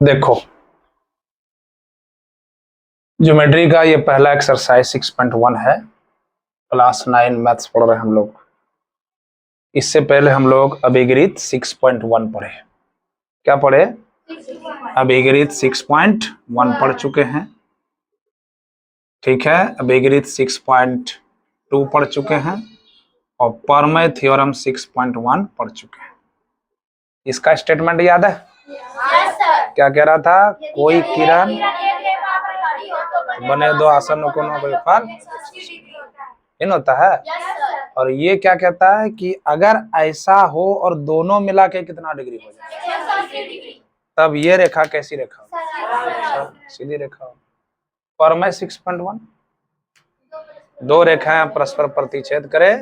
देखो ज्योमेट्री का ये पहला एक्सरसाइज 6.1 है। क्लास 9 मैथ्स पढ़ रहे हैं हम लोग। इससे पहले हम लोग अभिगणित 6.1 पढ़े। क्या पढ़े? अभिगणित 6.1 पढ़ चुके हैं। ठीक है, अभिगणित 6.2 पढ़ चुके हैं और परमेय थ्योरम 6.1 पढ़ चुके हैं। इसका स्टेटमेंट याद है? क्या कह रहा था? कोई किरण बने दो आसनों को पर इन होता है। और ये क्या कहता है कि अगर ऐसा हो और दोनों मिला के कितना डिग्री हो जाए, तब ये रेखा कैसी रेखा हो? सीधी रेखा हो। परमेय 6.1 दो रेखाएं परस्पर प्रतिच्छेद करे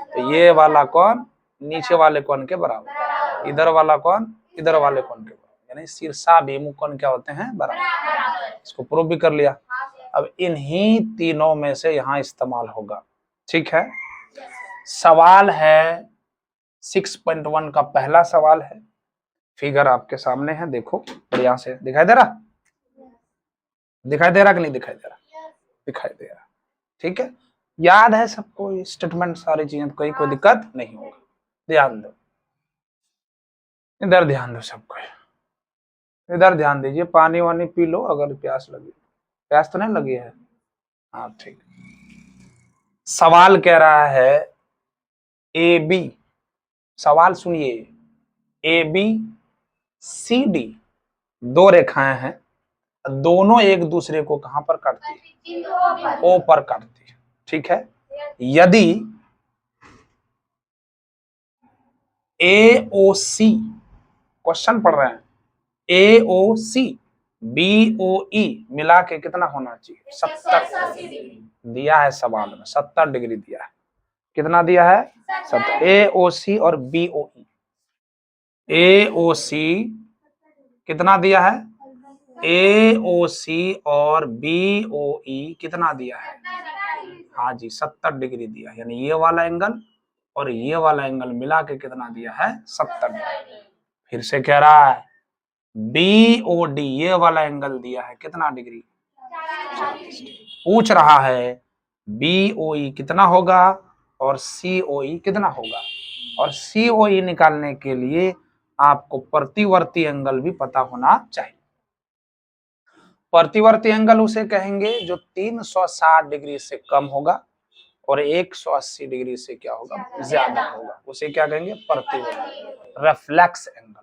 तो ये वाला कोण नीचे वाले कोण के बराबर, इधर वाला कोण इधर वाले कोण के बराबर, यानी शीर्षाभिमुख कोण क्या होते हैं? बराबर। इसको प्रूव भी कर लिया। अब इन्हीं तीनों में से यहाँ इस्तेमाल होगा। ठीक है, सवाल है 6.1 का पहला सवाल है। फिगर आपके सामने है, देखो बढ़िया से दिखाई दे रहा? दिखाई दे रहा कि नहीं दिखाई दे रहा? दिखाई दे रहा। ठीक है, याद है सबको स्टेटमेंट सारी चीजें, कोई दिक्कत नहीं होगा। ध्यान दो, इधर ध्यान दो सबको, इधर ध्यान दीजिए। पानी वानी पी लो अगर प्यास लगी। प्यास तो नहीं लगी है? हाँ ठीक। सवाल कह रहा है ए बी, सवाल सुनिए, ए बी सी डी दो रेखाएं हैं, दोनों एक दूसरे को कहां पर काटती है? ओ पर काटती है। ठीक है, यदि ए ओ सी, क्वेश्चन पढ़ रहे हैं, ए ओ सी बी ओ ई मिला के कितना होना चाहिए? 70 दिया है सवाल में, 70 डिग्री दिया है। कितना दिया है? 70। ए ओ सी और बी ओ ई, ए ओ सी कितना दिया है? ए ओ सी और बी ओ ई कितना दिया है? हाँ जी, 70 डिग्री दिया है। यानी ये वाला एंगल और ये वाला एंगल मिला के कितना दिया है? 70 डिग्री। फिर से कह रहा है बी ओ डी, ये वाला एंगल दिया है कितना डिग्री? 40 डिग्री। पूछ रहा है बी ओ ई कितना होगा और सी ओ ई कितना होगा। और सी ओ ई निकालने के लिए आपको प्रतिवर्ती एंगल भी पता होना चाहिए। प्रतिवर्ती एंगल उसे कहेंगे जो 360 डिग्री से कम होगा और 180 डिग्री से क्या होगा? ज्यादा होगा। उसे क्या कहेंगे? प्रतिवर्ती, रिफ्लेक्स एंगल।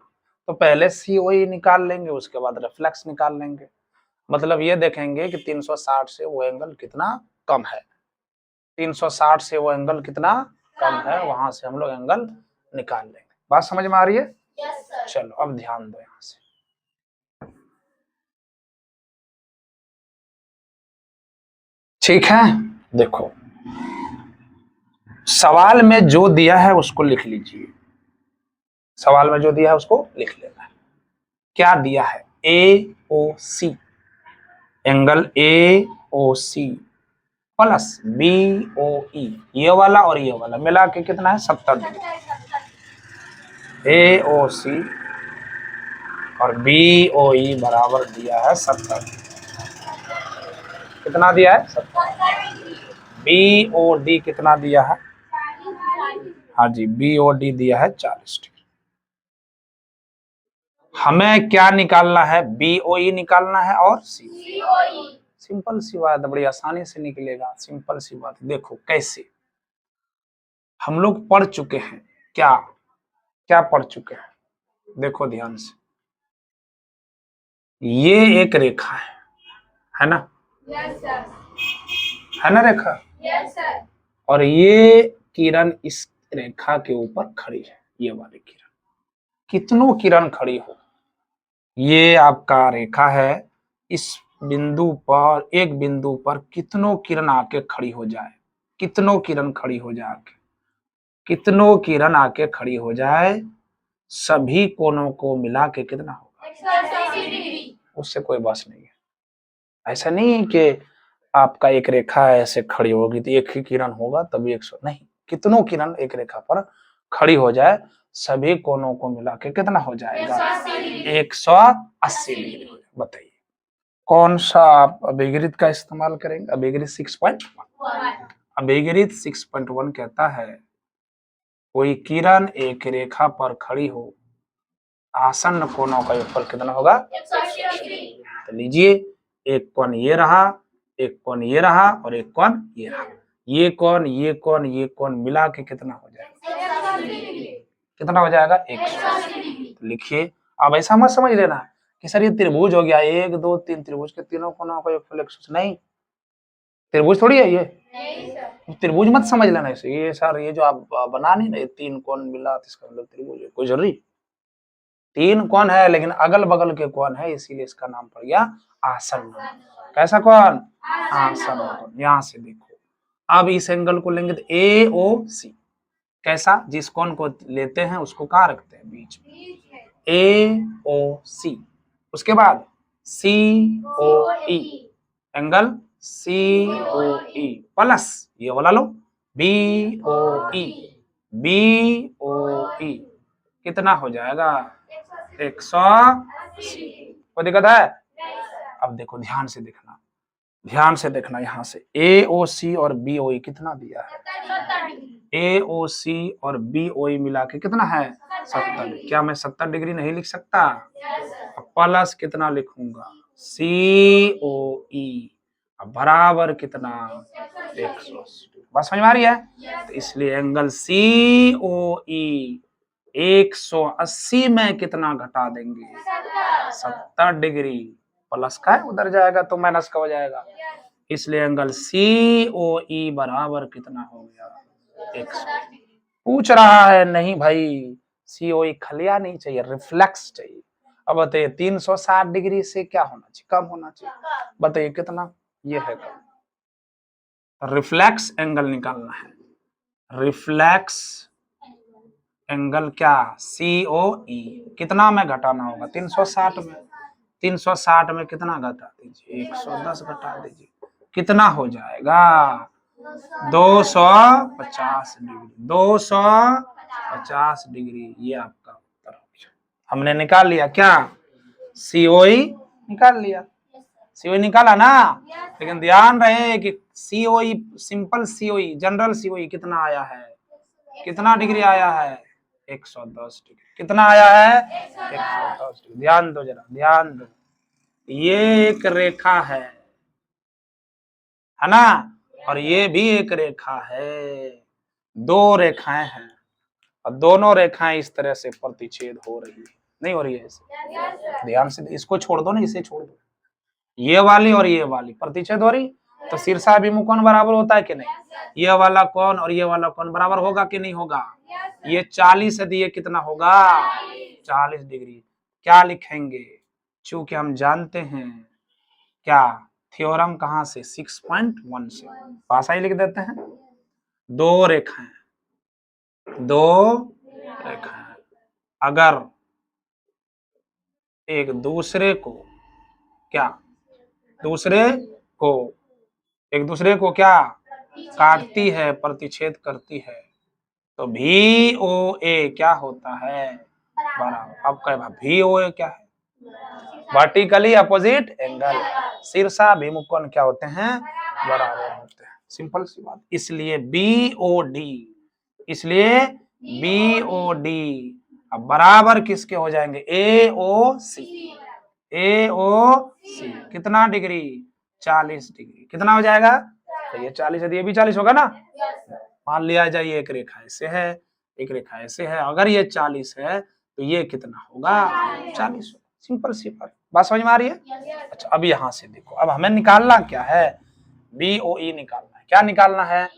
तो पहले सीओई निकाल लेंगे, उसके बाद रिफ्लेक्स निकाल लेंगे। मतलब ये देखेंगे कि 360 से वो एंगल कितना कम है, 360 से वो एंगल कितना कम है, वहां से हम लोग एंगल निकाल लेंगे। बात समझ में आ रही है? चलो अब ध्यान दो यहां से। ठीक है, देखो सवाल में जो दिया है उसको लिख लीजिए। सवाल में जो दिया है उसको लिख लेना है। क्या दिया है? A O C, angle A O C plus B O E, ये वाला और ये वाला मिला के कितना है? 70 डिग्री। ए ओ सी और बी ओ ई बराबर दिया है 70। कितना दिया है? 70। बी ओ डी कितना दिया है? हाँ जी, बी ओ डी दिया है 40 डिग्री। हमें क्या निकालना है? बी ओ ई निकालना है और सी। सिंपल सी बात, बड़ी आसानी से निकलेगा। सिंपल सी बात, देखो कैसे हम लोग पढ़ चुके हैं। क्या क्या पढ़ चुके हैं? देखो ध्यान से, ये एक रेखा है ना? है ना रेखा? और ये किरण इस रेखा के ऊपर खड़ी है। ये वाली किरण, कितनों किरण खड़ी हो, ये आपका रेखा है। इस बिंदु पर, एक बिंदु पर कितनों किरण आके खड़ी हो जाए, कितनों किरण खड़ी हो जाए, कितनों किरण आके खड़ी हो जाए, सभी कोणों को मिला के कितना होगा? 180 डिग्री। उससे कोई बस नहीं है। ऐसा नहीं कि आपका एक रेखा ऐसे खड़ी होगी तो एक ही किरण होगा तभी 100, नहीं, कितनों किरण एक रेखा पर खड़ी हो जाए, सभी कोनों को मिला के कितना हो जाएगा? 180 डिग्री हो जाएगा। बताइए कौन सा आप अभिगृहित का इस्तेमाल करेंगे? अभिगृहित 6.1। अभिगृहित 6.1 कहता है कोई किरण एक रेखा पर खड़ी हो, आसन्न कोणों का योगफल कितना होगा? 180। तो लीजिए एक कोण ये रहा, एक कोण ये रहा और एक कोण ये रहा। ये कोण ये कोण ये कोण मिला के कितना हो जाएगा? कितना हो जाएगा? 180। तो लिखिए। अब ऐसा मत समझ लेना कि सर ये त्रिभुज हो गया, 1 2 3 त्रिभुज के तीनों कोनों का योगफल 180। नहीं, त्रिभुज थोड़ी है ये। त्रिभुज मत समझ लेना इसे। ये सर ये जो आप बना नहीं रहे 3 कोण मिला तो इसका मतलब त्रिभुज है, कोई जरूरी 3 कोण है लेकिन अगल बगल के कोण है, इसीलिए इसका नाम पड़ गया आसन्न। कैसा कोण? आसन्न कोण। यहां से देखो, अब इस एंगल को लेंगे तो AOC। कैसा? जिस कोण को लेते हैं उसको कहां रखते हैं? बीच में। AOC। उसके बाद COE, एंगल COE प्लस ये वाला लो BOE। BOE कितना हो जाएगा? 180। कोई दिक्कत है? अब देखो ध्यान से देखना, ध्यान से देखना। यहां से AOC और BOE कितना दिया है? AOC और BOE मिला के कितना है? 70। क्या मैं 70 डिग्री नहीं लिख सकता? अब प्लस कितना लिखूंगा? COE। अब बराबर कितना? 180। बात समझ में आ रही है? तो इसलिए एंगल COE 180 में कितना घटा देंगे? 70 डिग्री। प्लस का है उधर जाएगा तो माइनस का हो जाएगा, इसलिए एंगल COE बराबर कितना हो गया? 100। पूछ रहा है नहीं भाई COE खलिया नहीं चाहिए, रिफ्लेक्स चाहिए। अब बताइए 360 डिग्री से क्या होना चाहिए? कम होना चाहिए। बताइए कितना? ये है कम। रिफ्लेक्स एंगल निकालना है। रिफ्लेक्स एंगल क्या? COE कितना में घटाना होगा? 360 में। 360 में कितना घटा दीजिए? 110 घटा दीजिए, कितना हो जाएगा? 250 डिग्री। 250 डिग्री। ये आपका उत्तर हो गया। हमने निकाल लिया क्या? COE निकाल लिया। COE निकाला ना, लेकिन ध्यान रहे कि COE simple COE general COE कितना आया है? कितना डिग्री आया है? 110 डिग्री। कितना आया है? 110 डिग्री। ध्यान दो जरा, ध्यान दो। ये एक रेखा है ना, और ये भी एक रेखा है। 2 रेखाएं हैं और दोनों रेखाएं इस तरह से प्रतिच्छेद हो रही है। नहीं हो रही है ऐसे? ध्यान से इसको छोड़ दो ना, इसे छोड़ दो। ये वाली और ये वाली प्रतिच्छेद हो रही, तो शीर्षाभिमुख कोण बराबर होता है कि नहीं? ये वाला कोण और ये वाला कोण बराबर होगा कि नहीं होगा? ये 40 है, ये कितना होगा? 40 डिग्री। क्या लिखेंगे? चूंकि हम जानते हैं क्या थ्योरम कहां से? 6.1 से। भाषा ही लिख देते हैं। 2 रेखाएं, 2 रेखाएं अगर एक दूसरे को क्या? दूसरे को एक दूसरे को क्या काटती है, प्रतिच्छेद करती है, तो VOA क्या होता है? बराबर। अब कह VOA क्या है? Vertically opposite angle. शीर्षाभिमुख कोण क्या होते हैं? बराबर होते हैं। सिंपल सी बात। इसलिए BOD, इसलिए BOD अब बराबर किसके हो जाएंगे? AOC। AOC कितना डिग्री? 40 डिग्री। कितना हो जाएगा? तो ये 40 है, ये भी 40 होगा ना। मान लिया जाए एक रेखा ऐसे है, एक रेखा ऐसे है, अगर ये 40 है तो ये कितना होगा? 40। सिंपल सी बात समझ में आ रही है? अच्छा अब यहां से देखो, अब हमें निकालना क्या है? BOE निकालना है। क्या निकालना है?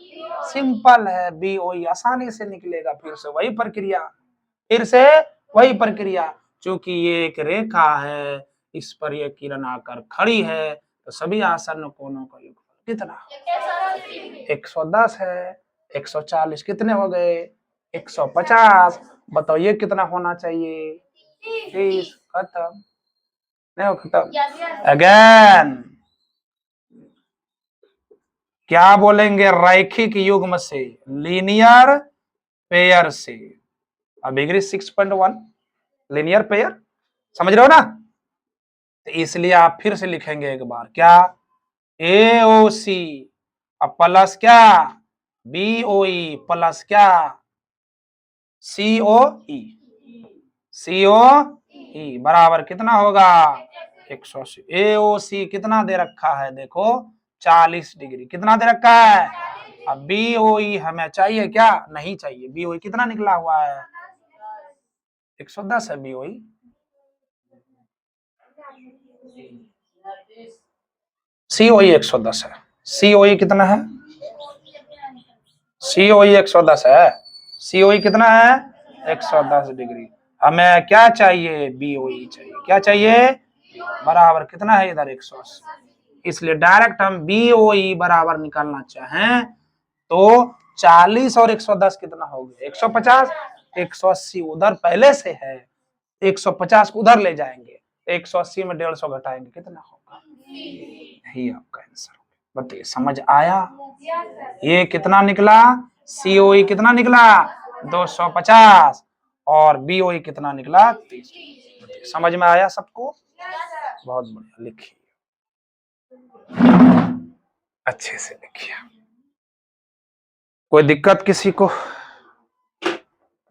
सिंपल है, BOE आसानी से निकलेगा। फिर से वही प्रक्रिया, फिर से वही प्रक्रिया। चूंकि ये एक रेखा है, इस पर ये किरण आकर खड़ी है, तो सभी आसन्न कोणों का योगफल कितना? 110 है। 140 कितने हो गए? 150। बताओ ये कितना होना चाहिए? 30। खत्म। नहीं हो खत्म? अगेन क्या बोलेंगे? रैखिक युग्म से, लीनियर पेयर से। डिग्री 6.1 लीनियर पेयर, समझ रहे हो ना। तो इसलिए आप फिर से लिखेंगे एक बार, क्या AOC अब प्लस क्या BOE प्लस क्या COE बराबर कितना होगा 180। AOC कितना दे रखा है देखो 40 डिग्री, कितना दे रखा है। अब BOE हमें चाहिए क्या, नहीं चाहिए। BOE कितना निकला हुआ है 110 है BOE। COE 110 है। COE कितना है, COE 110 है। COE कितना है 110 डिग्री। हमें क्या चाहिए BOE चाहिए, क्या चाहिए बराबर कितना है इधर 180। इसलिए डायरेक्ट हम BOE बराबर निकालना चाहें तो 40 और 110 कितना हो गया 150। 180 उधर पहले से है, 150 उधर ले जाएंगे, 180 में 150 घटाएंगे कितना होगा, यही आपका आंसर। बताइए समझ आया। ये कितना निकला COE कितना निकला 250 और BOE कितना निकला 30। समझ में आया सबको, बहुत बढ़िया। लिखिए अच्छे से लिखिए। कोई दिक्कत किसी को,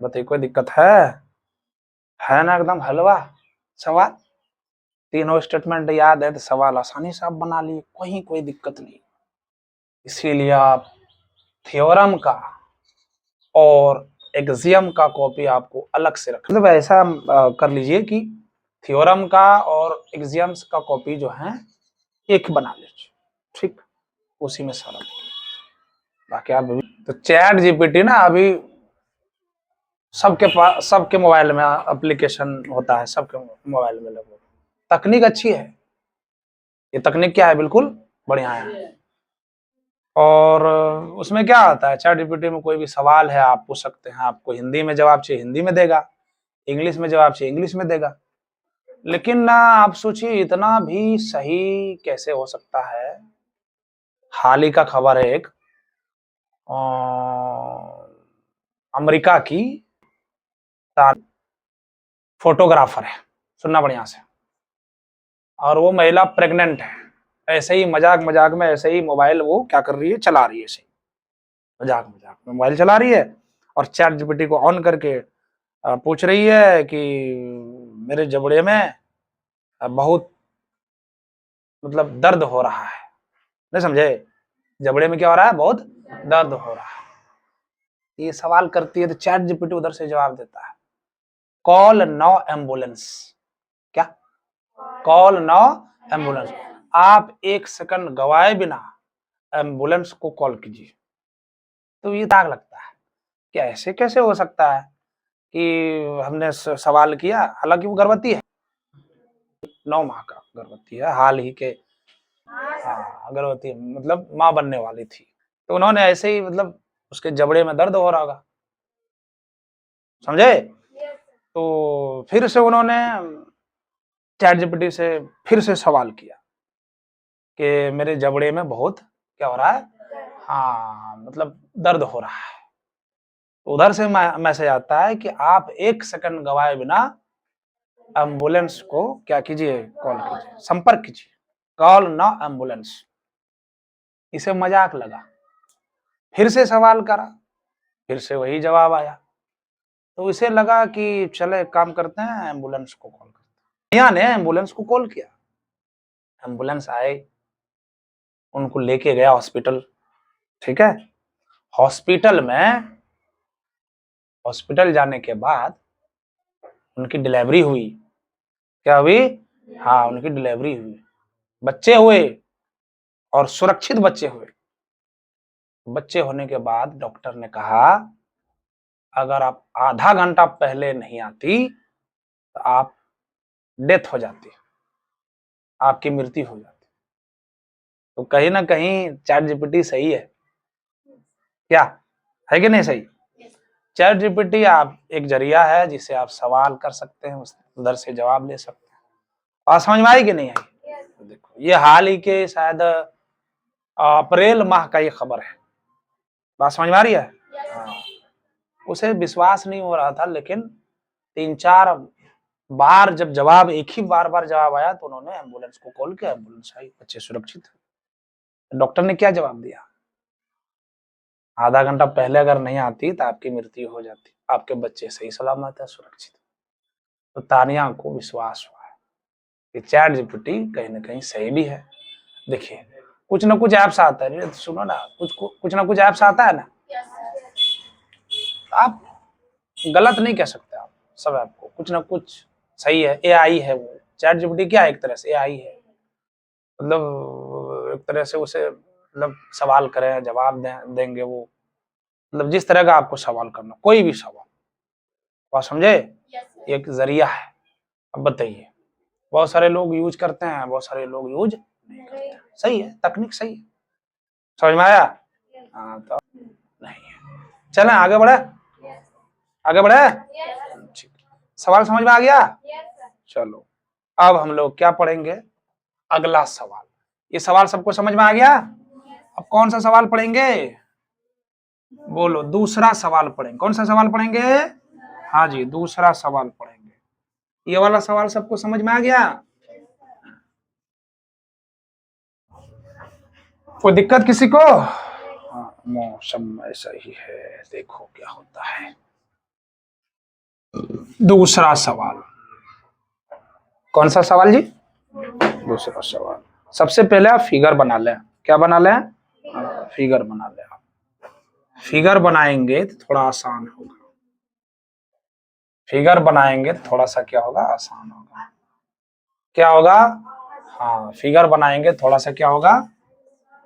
बताइए कोई दिक्कत है ना, एकदम हलवा सवाल। तीनों स्टेटमेंट याद है तो सवाल आसानी से आप बना लिए, कोई दिक्कत नहीं। इसीलिए आप थ्योरम का और एक्सियम का कॉपी आपको अलग से रख, मतलब ऐसा कर लीजिए कि थ्योरम का और एक्सियम्स का कॉपी जो है एक बना लीजिए, ठीक, उसी में सारा। बाकी आप तो चैट जीपीटी ना अभी सबके पास, सबके मोबाइल में एप्लीकेशन होता है, सबके मोबाइल में लगभग। तकनीक अच्छी है, ये तकनीक क्या है बिल्कुल बढ़िया है। और उसमें क्या आता है चैट जीपीटी में, कोई भी सवाल है आप पूछ सकते हैं, आपको हिंदी में जवाब चाहिए हिंदी में देगा, इंग्लिश में जवाब चाहिए इंग्लिश में देगा। लेकिन ना आप सोचिए इतना भी सही कैसे हो सकता है। हाल ही का खबर है, एक अमेरिका की फोटोग्राफर है, सुनना बढ़िया से, और वो महिला प्रेग्नेंट है। ऐसे ही मजाक मजाक में ऐसे ही मोबाइल वो क्या कर रही है, चला रही है, ऐसे मजाक मजाक में मोबाइल चला रही है और चैट जीपीटी को ऑन करके पूछ रही है कि मेरे जबड़े में बहुत मतलब दर्द हो रहा है, नहीं समझे, जबड़े में क्या हो रहा है, बहुत दर्द हो रहा है। ये सवाल करती है तो चैट जीपीटी उधर से जवाब देता है, कॉल नाउ एम्बुलेंस। क्या, कॉल नाउ एम्बुलेंस, आप 1 सेकंड गवाए बिना एम्बुलेंस को कॉल कीजिए। तो ये दाग लगता है कि ऐसे कैसे हो सकता है कि हमने सवाल किया, हालांकि वो गर्भवती है, 9 माह का गर्भवती है, हाल ही के, हाँ गर्भवती मतलब माँ बनने वाली थी। तो उन्होंने ऐसे ही मतलब उसके जबड़े में दर्द हो रहा होगा, समझे। तो फिर से उन्होंने चैट जीपीटी से फिर से सवाल किया कि मेरे जबड़े में बहुत क्या हो रहा है, हाँ मतलब दर्द हो रहा है। तो उधर से मैसेज आता है कि आप 1 सेकंड गवाए बिना एम्बुलेंस को क्या कीजिए, कॉल कीजिए, संपर्क कीजिए, कॉल ना एम्बुलेंस। इसे मजाक लगा, फिर से सवाल करा, फिर से वही जवाब आया। तो इसे लगा कि चले काम करते हैं, एम्बुलेंस को कॉल करते हैं। भैया ने एम्बुलेंस को कॉल किया, एम्बुलेंस आए, उनको लेके गया हॉस्पिटल, ठीक है। हॉस्पिटल जाने के बाद उनकी डिलीवरी हुई, क्या हुई, हाँ उनकी डिलीवरी हुई, बच्चे हुए और सुरक्षित बच्चे हुए। बच्चे होने के बाद डॉक्टर ने कहा अगर आप आधा घंटा पहले नहीं आती तो आप डेथ हो जाती, आपकी मृत्यु हो जाती। तो कहीं ना कहीं चैट जीपीटी सही है, क्या है कि नहीं सही। चैट जीपीटी आप एक जरिया है जिसे आप सवाल कर सकते हैं, उधर से जवाब ले सकते हैं। बात समझ में आई कि नहीं आई। देखो ये हाल ही के शायद अप्रैल माह का ये खबर है, बात समझ में आ रही है। हाँ उसे विश्वास नहीं हो रहा था, लेकिन 3-4 बार जब जवाब एक ही बार जवाब आया तो उन्होंने एम्बुलेंस को कॉल किया, एम्बुलेंस आई, बच्चे सुरक्षित है। डॉक्टर ने क्या जवाब दिया? आधा घंटा पहले अगर नहीं आती तो आपकी मृत्यु हो जाती, आपके बच्चे सही सलामत है, सुरक्षित। तो तानिया को विश्वास हुआ है कि चैट जीपीटी कहीं ना कहीं सही भी है। देखिए कुछ ना कुछ ऐप्स आता है, सुनो ना, कुछ ना कुछ ऐप्स आता है ना, आप गलत नहीं कह सकते। आप सब ऐप को कुछ ना कुछ सही है। एआई है वो, चैट जीपीटी क्या है, एक तरह से एआई है। मतलब एक तरह से उसे मतलब सवाल करें जवाब देंगे वो, मतलब जिस तरह का आपको सवाल करना, कोई भी सवाल, आप समझे, एक जरिया है। अब बताइए, बहुत सारे लोग यूज करते हैं, बहुत सारे लोग यूज नहीं करते हैं। सही है, तकनीक सही है, समझ में आया? हाँ तो नहीं है। चलें आगे बढ़े, आगे बढ़े। ठीक, सवाल समझ में आ गया? चलो अब हम लोग क्या पढ़ेंगे, अगला सवाल। ये सवाल सबको समझ में आ गया? अब कौन सा सवाल पढ़ेंगे? बोलो, दूसरा सवाल पढ़ेंगे। कौन सा सवाल पढ़ेंगे? हाँ जी, दूसरा सवाल पढ़ेंगे। ये वाला सवाल सबको समझ में आ गया? कोई दिक्कत किसी को? हाँ, मौसम ऐसा ही है, देखो क्या होता है। दूसरा सवाल, कौन सा सवाल जी? दूसरा सवाल। सबसे पहले आप फिगर बना लें। क्या बना लें? फिगर बना लें। आप फिगर बनाएंगे तो थोड़ा आसान होगा। फिगर बनाएंगे तो थोड़ा सा क्या होगा, आसान होगा। क्या होगा? हाँ, फिगर बनाएंगे थोड़ा सा क्या होगा,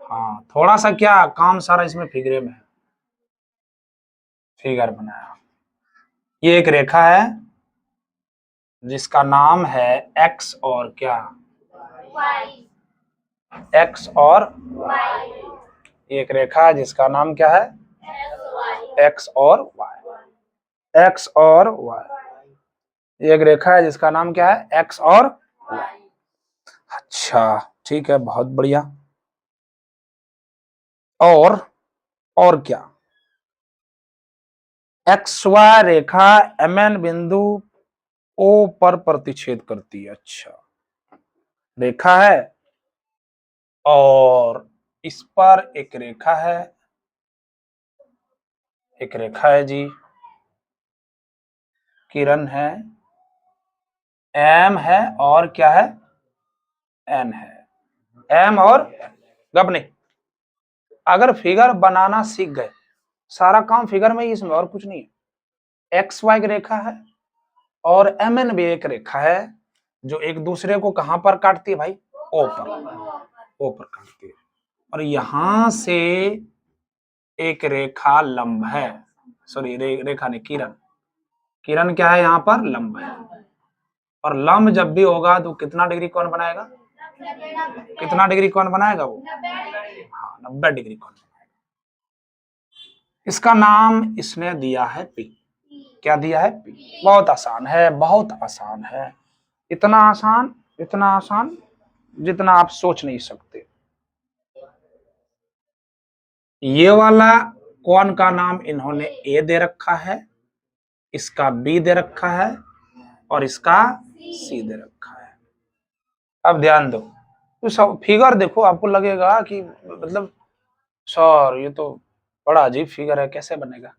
हाँ थोड़ा सा क्या, काम सारा इसमें फिगरे में है। फिगर बनाया, ये एक रेखा है जिसका नाम है एक्स और क्या, एक्स और वाई। एक रेखा है जिसका नाम क्या है, एक्स और वाई। एक्स और वाई, एक रेखा है जिसका नाम क्या है, एक्स और वाई। अच्छा ठीक है, बहुत बढ़िया। और क्या, एक्स वाई रेखा एमएन बिंदु ओ पर प्रतिच्छेद करती है। अच्छा, रेखा है और इस पर एक रेखा है, एक रेखा है जी, किरण है, एम है और क्या है, एन है। एम और गब नहीं, अगर फिगर बनाना सीख गए, सारा काम फिगर में ही, इसमें और कुछ नहीं है। एक्स वाई की रेखा है और एम एन भी एक रेखा है जो एक दूसरे को कहां पर काटती है भाई, ओ पर, ओ पर काटती है। और यहां से एक रेखा लंब है, सॉरी रेखा नहीं, किरण, किरण क्या है यहाँ पर, लंब है। और लंब जब भी होगा तो कितना डिग्री कोण बनाएगा, कितना डिग्री कोण बनाएगा वो, हाँ 90 डिग्री कोण बनाएगा। इसका नाम इसने दिया है पी। क्या दिया है, पी। बहुत आसान है, बहुत आसान है, इतना आसान, इतना आसान जितना आप सोच नहीं सकते। ये वाला कोण का नाम इन्होंने ए दे रखा है, इसका बी दे रखा है और इसका सी दे रखा है। अब ध्यान दो, तो सब फिगर देखो, आपको लगेगा कि मतलब सर ये तो बड़ा अजीब फिगर है, कैसे बनेगा।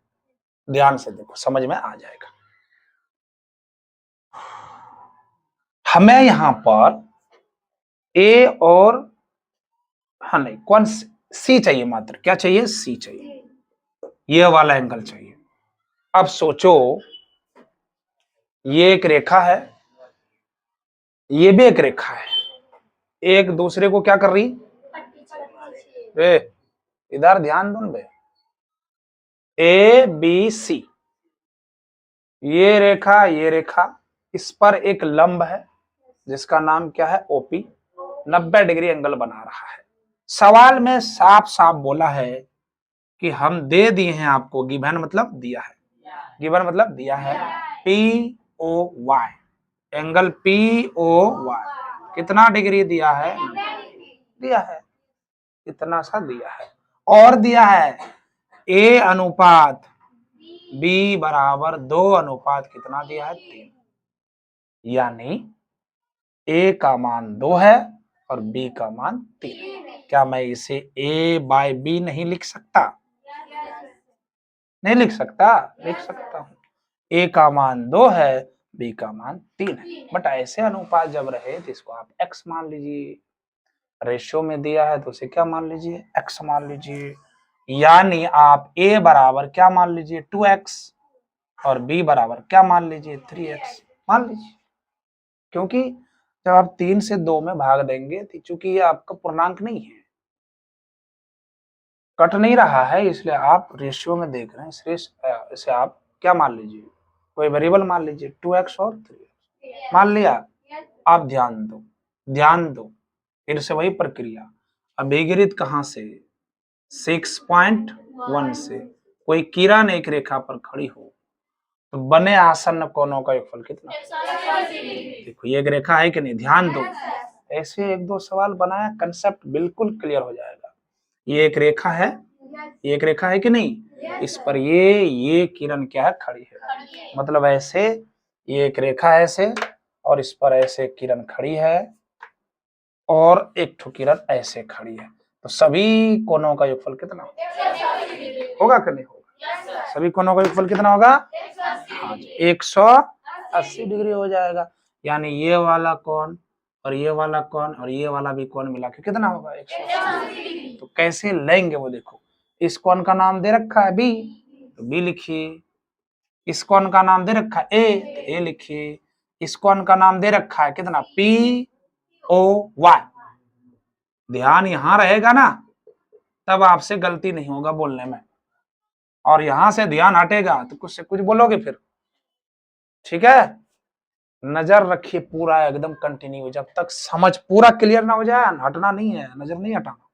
ध्यान से देखो, समझ में आ जाएगा। हमें यहां पर ए और, हाँ नहीं, कौन सी चाहिए, मात्र क्या चाहिए, सी चाहिए, ये वाला एंगल चाहिए। अब सोचो, ये एक रेखा है, ये भी एक रेखा है, एक दूसरे को क्या कर रही, रे इधर ध्यान दो बे, ए बी सी, ये रेखा, ये रेखा, इस पर एक लंब है जिसका नाम क्या है, ओपी, 90 डिग्री एंगल बना रहा है। सवाल में साफ साफ बोला है कि हम दे दिए हैं आपको, गिवन मतलब दिया है, गिवन मतलब दिया है, P O Y, angle P O Y कितना डिग्री दिया है, दिया है, इतना सा दिया है। और दिया है ए अनुपात b बराबर 2 अनुपात कितना दिया है 3, यानी a का मान 2 है और b का मान 3 है। क्या मैं इसे a बाय b नहीं लिख सकता? नहीं लिख सकता? लिख सकता हूं। a का मान 2 है, b का मान 3 है। बट ऐसे अनुपात जब रहे तो इसको आप x मान लीजिए। रेशियो में दिया है तो उसे क्या मान लीजिए? x मान लीजिए। यानी आप a बराबर क्या मान लीजिए? 2x और b बराबर क्या मान लीजिए? 3x मान लीजिए। क्योंकि जब आप 3 से 2 में भाग देंगे तो चूंकि ये आपका पूर्णांक नहीं है, कट नहीं रहा है, इसलिए आप रेशियो में देख रहे हैं। इसे आप क्या मान लीजिए? कोई वेरिएबल मान लीजिए, 2x और 3x मान लिया। आप ध्यान दो, ध्यान दो, फिर से वही प्रक्रिया। अभिगिरित कहां से? 6.1 से। कोई किरण एक रेखा पर खड़ी हो तो बने आसन्न कोणों का योगफल कितना? देखो ये एक रेखा है कि नहीं, ध्यान दो। ऐसे एक दो सवाल बनाया, कंसेप्ट बिल्कुल क्लियर हो जाएगा। ये एक रेखा है, ये एक रेखा है कि नहीं, इस पर ये किरण क्या है? खड़ी है। मतलब ऐसे ये एक रेखा है ऐसे, और इस पर ऐसे किरण खड़ी है और एक ठो किरण ऐसे खड़ी है, तो सभी कोणों का योगफल कितना होगा कि नहीं होगा? सभी कोणों का योगफल कितना होगा? हाँ, 180 डिग्री हो जाएगा। यानी ये वाला कोण और ये वाला कोण और ये वाला भी कोण मिला के कितना होगा? 180। तो कैसे लेंगे वो देखो। इस कोण का नाम दे रखा है बी, तो बी लिखिए। इस कोण का नाम दे रखा है ए, तो ए लिखिए। इस कोण का नाम दे रखा है कितना? P O Y. ध्यान यहां रहेगा ना, तब आपसे गलती नहीं होगा बोलने में, और यहां से ध्यान हटेगा तो कुछ से कुछ बोलोगे फिर। ठीक है, नजर रखिए पूरा एकदम कंटिन्यू, जब तक समझ पूरा क्लियर ना हो जाए हटना नहीं है, नजर नहीं हटाना।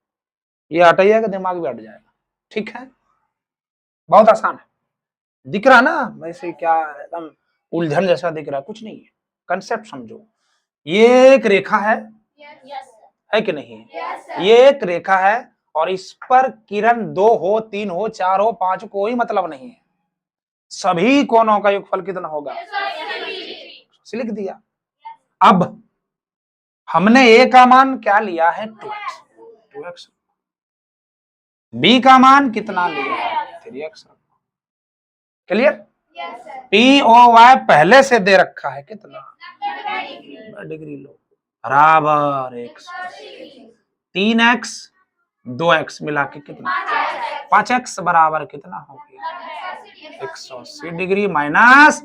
ये हटाइएगा दिमाग भी हट जाएगा। ठीक है, बहुत आसान है। दिख रहा ना वैसे, क्या एकदम उलझन जैसा दिख रहा? कुछ नहीं है, कंसेप्ट समझो। ये एक रेखा है कि नहीं? ये एक रेखा है और इस पर किरण 2 हो, 3 हो, 4 हो, 5 हो, कोई मतलब नहीं है। सभी कोणों का योगफल कितना होगा? लिख दिया। अब हमने a का मान क्या लिया है? 2x। b का मान कितना लिया है? 3x। Clear? P O Y पहले से दे रखा है कितना? 90 डिग्री लो, बराबर 3x 2x मिला के कितना? 5x बराबर कितना हो गया? 180 डिग्री माइनस,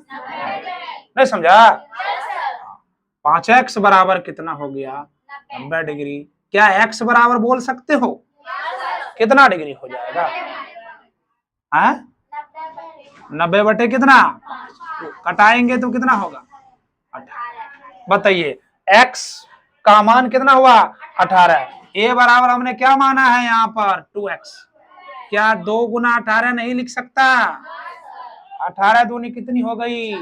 नहीं समझा? 5x बराबर कितना हो गया? 90 डिग्री। क्या x बराबर बोल सकते हो? कितना डिग्री हो जाएगा? 90 बटे कितना? कटाएंगे तो कितना होगा? 18। बताइए x का मान कितना हुआ? 18। a बराबर हमने क्या माना है यहाँ पर? 2x। क्या 2 गुना 18 नहीं लिख सकता? 18 दूनी कितनी हो गई?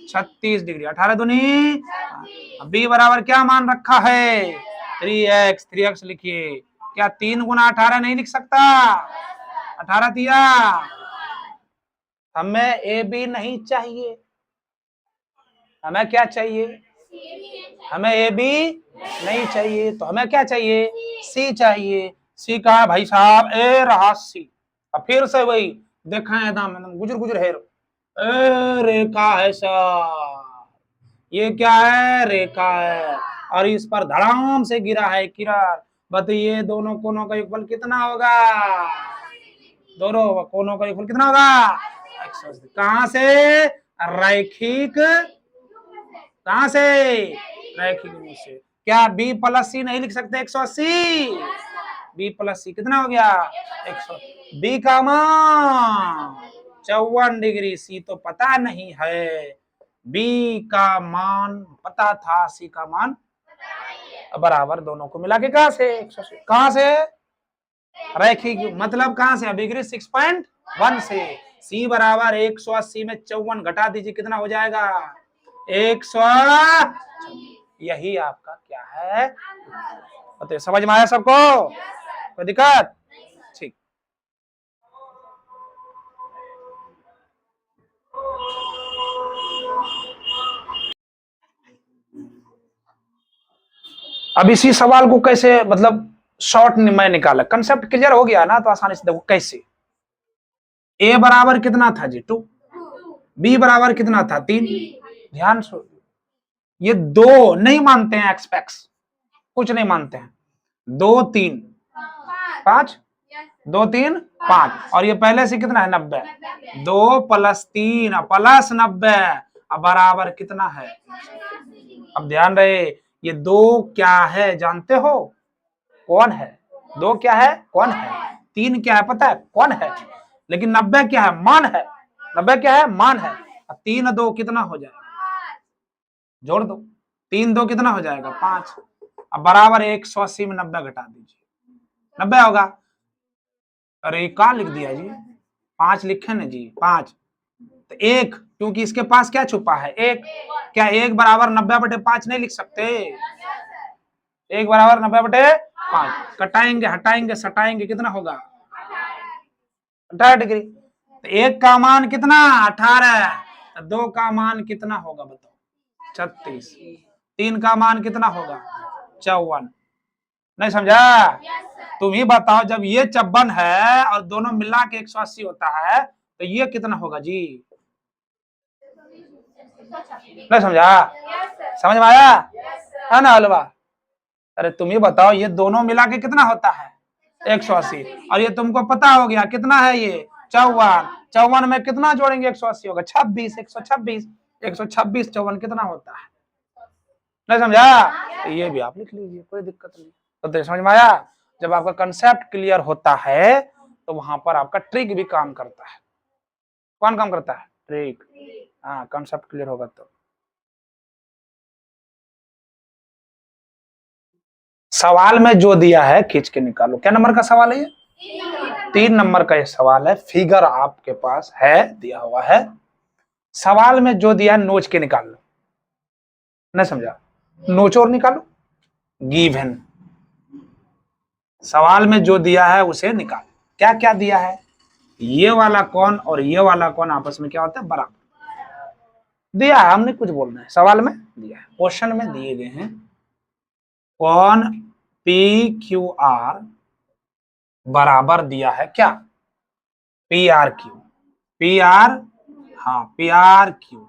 36 डिग्री। 18 दूनी, b बराबर क्या मान रखा है? 3x। 3x लिखिए। क्या 3 गुना 18 नहीं लिख सकता? 18 दिया। हमें ए बी नहीं चाहिए, हमें क्या चाहिए? हमें ए बी नहीं चाहिए, तो हमें क्या चाहिए? सी चाहिए। सी कहा भाई साहब? ए रहा सी। अब फिर से वही देखा है, एकदम गुजर गुजर है। ए रेखा है सर, ये क्या है? रेखा है, और इस पर धड़ाम से गिरा है किरण। बताइए दोनों कोनों का योगफल कितना होगा? दोनों कोनों का योगफल कितना होगा? कहां से? रैखिक, कहां से? रैखिक रूप से। क्या b प्लस सी नहीं लिख सकते? 180। b प्लस सी कितना हो गया? 100। b का मान 54 डिग्री। सी तो पता नहीं है, b का मान पता था, सी का मान बराबर। दोनों को मिला के कहां से? 180। कहां से? रैखिक मतलब कहां से? अभिगिरित 6.1 से। सी बराबर 180 में 54 घटा दीजिए, कितना हो जाएगा? 100। यही आपका क्या है? बताइए, समझ में आया सबको? कोई दिक्कत? ठीक। अब इसी सवाल को कैसे मतलब शॉर्ट में निकाला, कंसेप्ट क्लियर हो गया ना, तो आसानी से देखो कैसे। ए बराबर कितना था जी 2, बी बराबर कितना था 3। ध्यान से, ये 2 नहीं मानते हैं, एक्सपेक्स कुछ नहीं मानते हैं। 2 3 5, 2 3 5, और ये पहले से कितना है 90। 2 + 3 + 90 अब बराबर कितना है। अब ध्यान रहे, ये 2 क्या है जानते हो, कौन है। 2 क्या है, कौन है। 3 क्या है पता है, कौन है। लेकिन 90 क्या है, मान है। 90 क्या है, मान है। 3 2 कितना हो जाएगा, जोड़ दो। 3 2 कितना हो जाएगा, 5। अब बराबर 180 में 90 घटा दीजिए, 90 होगा। अरे क्या लिख दिया जी, 5 लिखे ना जी, 5 तो 1, क्योंकि इसके पास क्या छुपा है, 1। क्या 1 बराबर 90/5 नहीं लिख सकते। 1 बराबर 90/5, कटाएंगे हटाएंगे सटाएंगे कितना होगा, 18 डिग्री। तो 1 का मान कितना, 18। 2 का मान कितना होगा बताओ, 36। 3 का मान कितना होगा, 54। नहीं समझा। तुम ही बताओ, जब ये 54 है और दोनों मिला के 180 होता है, तो ये कितना होगा जी। नहीं समझा, समझ में आया है ना हलवा। अरे तुम ही बताओ, ये दोनों मिला के कितना होता है 180, और ये तुमको पता हो गया कितना है ये 54। 54 में कितना जोड़ेंगे 180 होगा 26, 126। 126 54 कितना होता है, नहीं समझा। तो ये भी आप लिख लीजिए, कोई दिक्कत नहीं। तो समझ में आया। जब आपका कंसेप्ट क्लियर होता है तो वहां पर आपका ट्रिक भी काम करता है। कौन काम करता है, ट्रिक। हाँ, कंसेप्ट क्लियर होगा तो। सवाल में जो दिया है खींच के निकालो। क्या नंबर का सवाल है ये, 3 नंबर का ये सवाल है। फिगर आपके पास है, दिया हुआ है। सवाल में जो दिया है नोच के निकाल लो। नहीं समझा, नोच और निकालो। गिवन, सवाल में जो दिया है उसे निकाल। क्या क्या दिया है, ये वाला कौन और ये वाला कौन आपस में क्या होता है, बराबर दिया है। हमने कुछ बोलना है, सवाल में दिया है, क्वेश्चन में दिए गए हैं। कौन PQR बराबर दिया है क्या, PRQ। PR, हाँ PRQ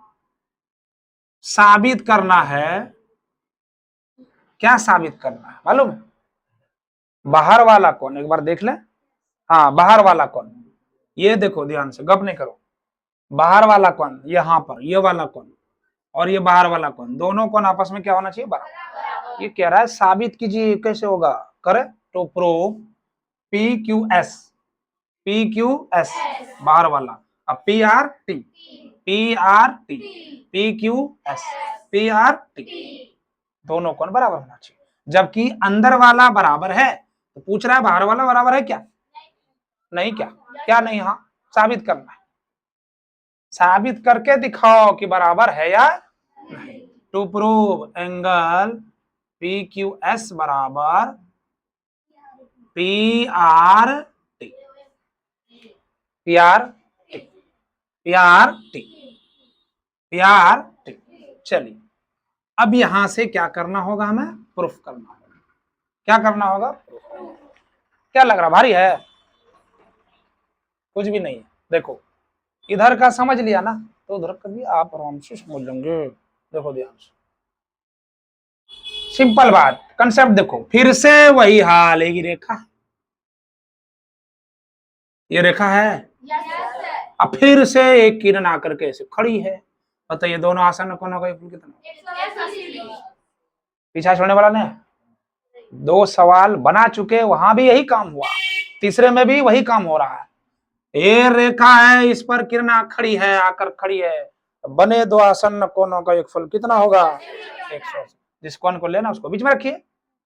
साबित करना है। क्या साबित करना है मालूम है, बाहर वाला कौन, एक बार देख ले। हाँ, बाहर वाला कौन, ये देखो ध्यान से, गप नहीं करो। बाहर वाला कौन यहाँ पर, ये वाला कौन और ये बाहर वाला कौन, दोनों कौन आपस में क्या होना चाहिए, बराबर। ये कह रहा है साबित कीजिए, कैसे होगा, करे तो प्रूव PQS। PQS बाहर वाला, अब PRT, PRT, PQS, PRT दोनों कौन बराबर होना चाहिए। जबकि अंदर वाला बराबर है, तो पूछ रहा है बाहर वाला बराबर है क्या, नहीं। क्या क्या नहीं, हाँ साबित करना है। साबित करके दिखाओ कि बराबर है या नहीं। टू प्रूव एंगल PQS बराबर PRT। PRT, PRT, PRT। चलिए, अब यहां से क्या करना होगा, हमें प्रूफ करना होगा। क्या करना होगा, क्या लग रहा भारी है, कुछ भी नहीं है। देखो इधर का समझ लिया ना, तो उधर का भी आप आराम से समझ लेंगे। देखो ध्यान से, सिंपल बात, कंसेप्ट देखो। फिर से वही हाल, एक रेखा, ये रेखा है। अब फिर से एक किरण आकर के ऐसे खड़ी है। बताइए दोनों आसन कौन होगा, कितना पीछा छोड़ने वाला नहीं। 2 सवाल बना चुके, वहां भी यही काम हुआ, तीसरे में भी वही काम हो रहा है। ये रेखा है, इस पर किरण खड़ी है, आकर खड़ी है। बने 2 आसन्न कोनों का एक फल कितना होगा, 100। जिस कोण को लेना उसको बीच में रखिए।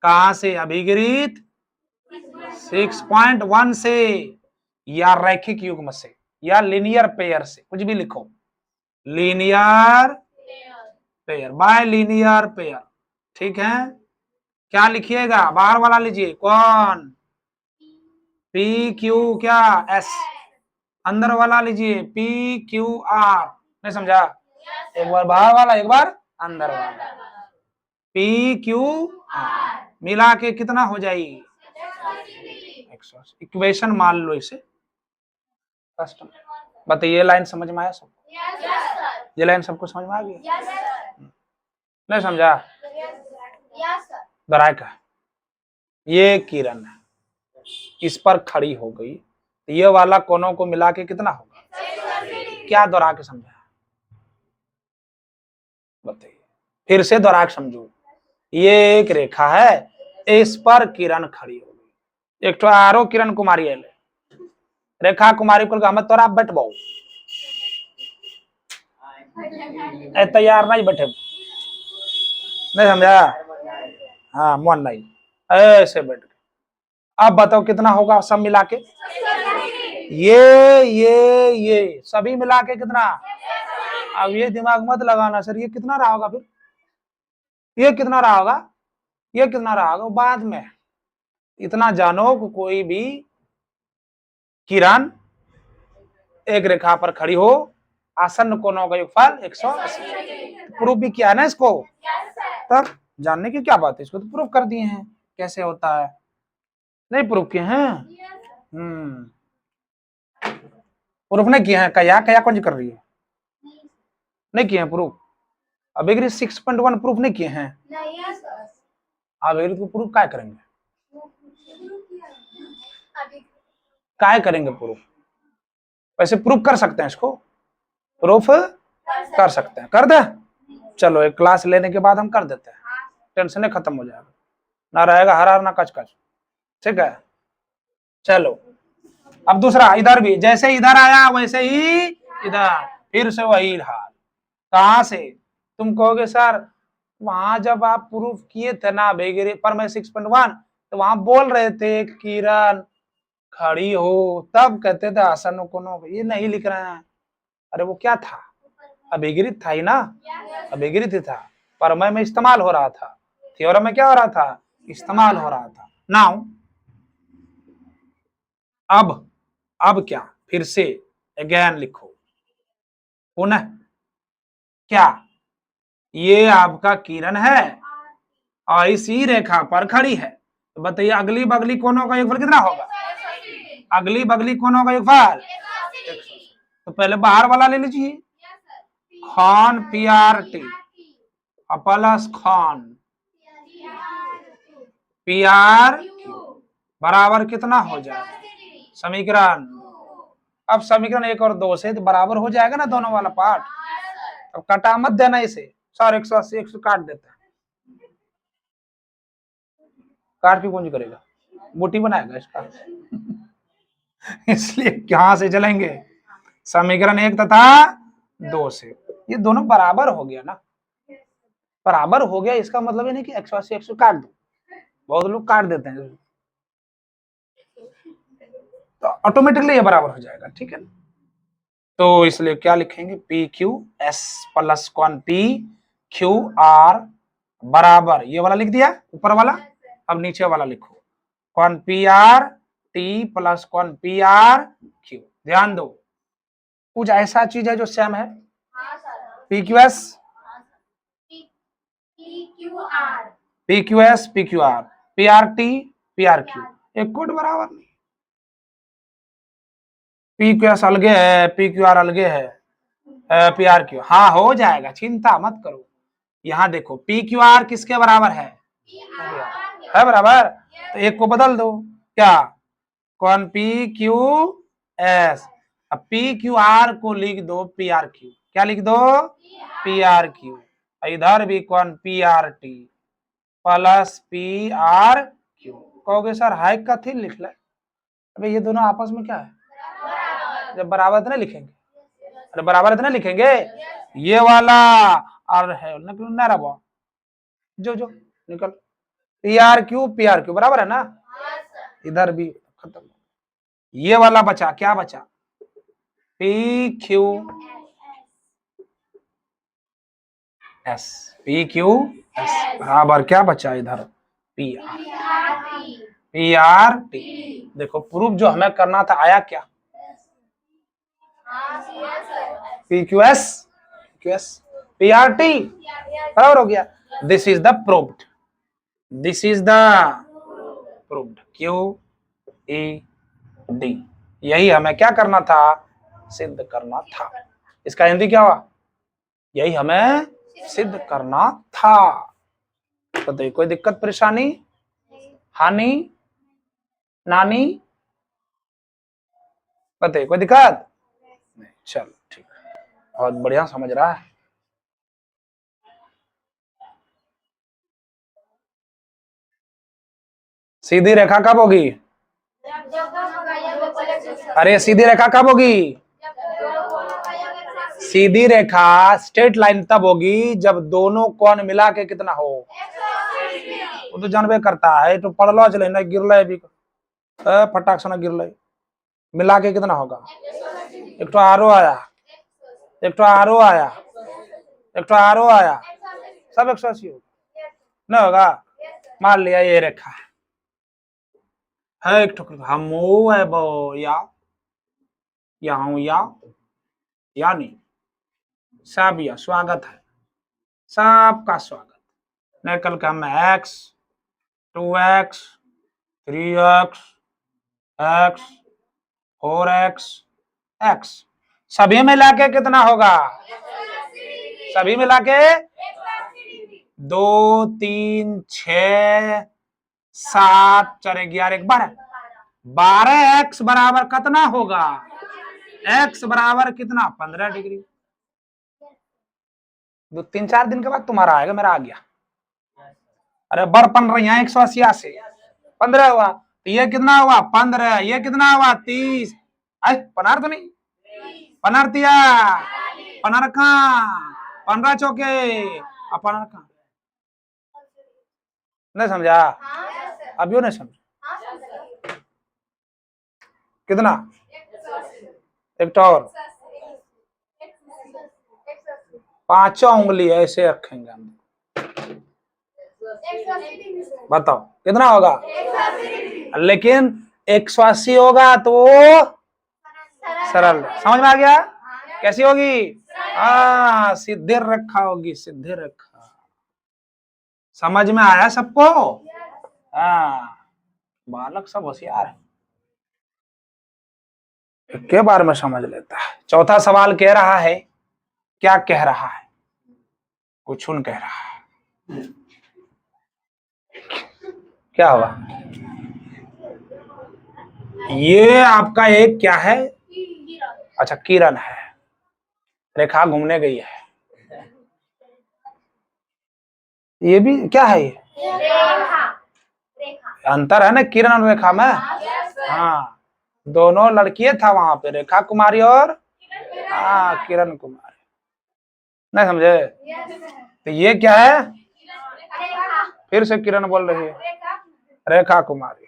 कहां से, अभिगिरित 6.1 से, या रैखिक युग्म से, या लीनियर पेयर से, कुछ भी लिखो। Linear pair, bye linear pair, ठीक है। क्या लिखिएगा, बाहर वाला लीजिए, कौन PQ क्या S, अंदर वाला लीजिए PQR। नहीं समझा, एक बार बाहर वाला, एक बार अंदर वाला, PQR। मिला के कितना हो जाएगी 180। इक्वेशन मान लो इसे कस्टम। बताइए ये लाइन समझ में आया सब? ये लाइन सबको समझ में आ गई? नहीं समझा? दोहराए का ये किरण है, इस पर खड़ी हो गई, ये वाला कोनों को मिला के कितना होगा? क्या दोहरा के समझा? बताइए, फिर से दोहरा के समझो। ये एक रेखा है, इस पर किरण खड़ी हो गई, एक तो आरो किरण कुमारी है, रेखा कुमारी को हम तोरा बैठ बहु तैयार नहीं बैठे, नहीं समझा? हाँ मन नहीं, ऐसे बैठ गए। अब बताओ कितना होगा सब मिला के? ये सभी मिला के कितना? अब ये दिमाग मत लगाना सर, ये कितना रहा होगा? फिर ये कितना रहा होगा? ये कितना रहा होगा बाद में? इतना जानो कि कोई भी किरण एक रेखा पर खड़ी हो, आसन्न कोणों का योगफल 180। प्रूफ भी किया है ना इसको? तब जानने की क्या बात है, इसको तो प्रूफ कर दिए हैं कैसे होता है। नहीं प्रूफ किए हैं? प्रूफ नहीं किए हैं? कया कौन कर रही है? नहीं किए हैं प्रूफ? अब एग्री 6.1 प्रूफ नहीं किए हैं? अब एग्री को प्रूफ क्या करेंगे? क्या करेंगे प्रूफ? वैसे प्रूफ कर सकते हैं, इसको प्रूफ कर सकते हैं, कर दे। चलो एक क्लास लेने के बाद हम कर देते हैं, टेंशन खत्म हो जाएगा, ना रहेगा हर ना कच कच। ठीक है चलो अब दूसरा, इधर भी जैसे इधर आया वैसे ही इधर, फिर से वही हाल। कहां से? तुम कहोगे सर वहां जब आप प्रूफ किए थे ना बेगेरे पर मैं 6.1, तो वहां बोल रहे थे किरण खड़ी हो, तब कहते थे आसन्न कोनों, ये नहीं लिख रहे हैं। अरे वो क्या था? अभिगृहित था ही ना, अभिगृहित था, परमय में इस्तेमाल हो रहा था, थ्योरम में क्या हो रहा था? इस्तेमाल हो रहा था। नाउ अब क्या? फिर से अगेन लिखो पुनः, क्या ये आपका किरण है और इसी रेखा पर खड़ी है, तो बताइए अगली बगली कोनों का योगफल कितना होगा? अगली बगली कोनों का योगफल, तो पहले बाहर वाला ले लीजिए, Khan PRT plus Khan PR बराबर कितना हो जाएगा? समीकरण, अब समीकरण 1 और 2 से तो बराबर हो जाएगा ना दोनों वाला पार्ट। अब कटा मत देना इसे, सर 180 100 काट देता है, काट भी कौन करेगा? मोटी बनाएगा इसका इसलिए कहां से चलेंगे? समीकरण 1 तथा 2 से। ये दोनों बराबर हो गया ना, बराबर हो गया, इसका मतलब ये नहीं कि 180 100 काट दो, बहुत लोग काट देते हैं, तो ऑटोमेटिकली ये बराबर हो जाएगा। ठीक है, तो इसलिए क्या लिखेंगे? PQS प्लस कौन PQR बराबर, ये वाला लिख दिया ऊपर वाला, अब नीचे वाला लिखो कौन PRT प्लस कौन PRQ। ध्यान दो कुछ ऐसा चीज है जो सेम है, PQS PQR PRT PRQ, एक कोड बराबर नहीं, PQS अलगे है PQR अलगे है, PRQ हाँ हो जाएगा, चिंता मत करो। यहाँ देखो PQR किसके बराबर है बराबर, तो एक को बदल दो, क्या कौन PQS, अब PQR को लिख दो PRQ, क्या लिख दो? PRQ। इधर भी कौन PRT प्लस PRQ। कहोगे सर हाई का थी लिख ले, अबे ये दोनों आपस में क्या है? जब बराबर इतना लिखेंगे, अरे बराबर इतना लिखेंगे, ये वाला और है ना रहा, जो निकल PRQ बराबर है ना, इधर भी खत्म। ये वाला बचा, क्या बचा? PQS बराबर क्या बचा इधर? PRT। देखो प्रूफ जो हमें करना था आया क्या? PQS PRT बराबर हो गया, this is the proofed. This is the proved, QED। यही हमें क्या करना था, सिद्ध करना था। इसका हिंदी क्या हुआ, यही हमें सिद्ध करना था। तो कोई दिक्कत परेशानी, हानि, नानी, बताइए कोई दिक्कत नहीं। चल ठीक है, बहुत बढ़िया समझ रहा है। सीधी रेखा कब होगी, अरे सीधी रेखा कब होगी, सीधी रेखा स्ट्रेट लाइन तब होगी जब दोनों कोण मिला के कितना हो, वो तो जानबे करता है, तो पढ़ लो चले ना, गिर लो भी फटाक से ना गिर लो, मिला के कितना होगा, एक तो आरो आया, एक तो आरो आया, एक तो आरो आया, सब 180 होगा, नहीं होगा। मान लिया ये रेखा है, एक तो हम है वो या हूं या नहीं, सब या स्वागत है, सबका स्वागत। निकल के हम x 2x 3x x 4x x सभी मिला के कितना होगा, सभी मिला के 2 3 6 7 4 11 12x बराबर कितना होगा, x बराबर कितना 15 डिग्री। 2-3-4 दिन के बाद तुम्हारा आएगा, मेरा आ गया। अरे बर 15 यहाँ 180 से 15 हुआ, तो ये कितना हुआ 15, ये कितना हुआ 30, पनार तो नहीं, पनारतिया पनारखा 15 चौके पनारखा, नहीं समझा, अभी नहीं समझा, कितना एक और 5 उंगली ऐसे रखेंगे हम, बताओ कितना होगा, लेकिन 180 होगा तो सरल, समझ में आ गया, कैसी होगी, हाँ सीधे रेखा होगी, सीधे रेखा, समझ में आया सबको, हाँ बालक सब होशियार है, के बार में समझ लेता है। चौथा सवाल कह रहा है, क्या कह रहा है, कुछ कह रहा है, क्या हुआ, ये आपका एक क्या है, अच्छा किरण है, रेखा घूमने गई है, ये भी क्या है, ये अंतर है ना किरण और रेखा में, हाँ दोनों लड़कियां था वहां पे, रेखा कुमारी और हाँ किरण कुमारी, नहीं समझे, तो ये क्या है, फिर से किरण बोल रही है, रेखा कुमारी,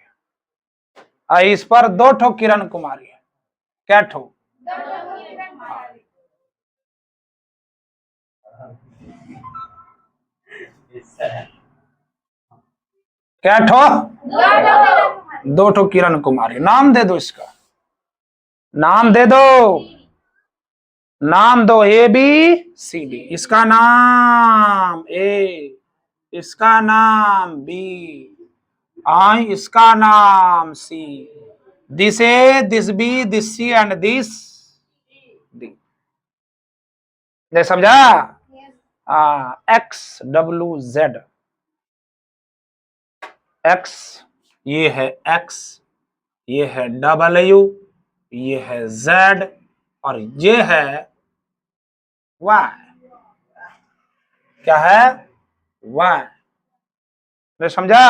इस पर 2 ठो किरण कुमारी है, क्या ठो, क्या ठो, 2 ठो किरण कुमारी, नाम दे दो इसका, नाम दे दो, नाम दो ABCD, इसका नाम A, इसका नाम B, इसका नाम C, this A, this B, this C and this D, नहीं समझा, XWZ, X ये है X, ये है W, ये है Z और ये है Y, क्या है Y, नहीं समझा,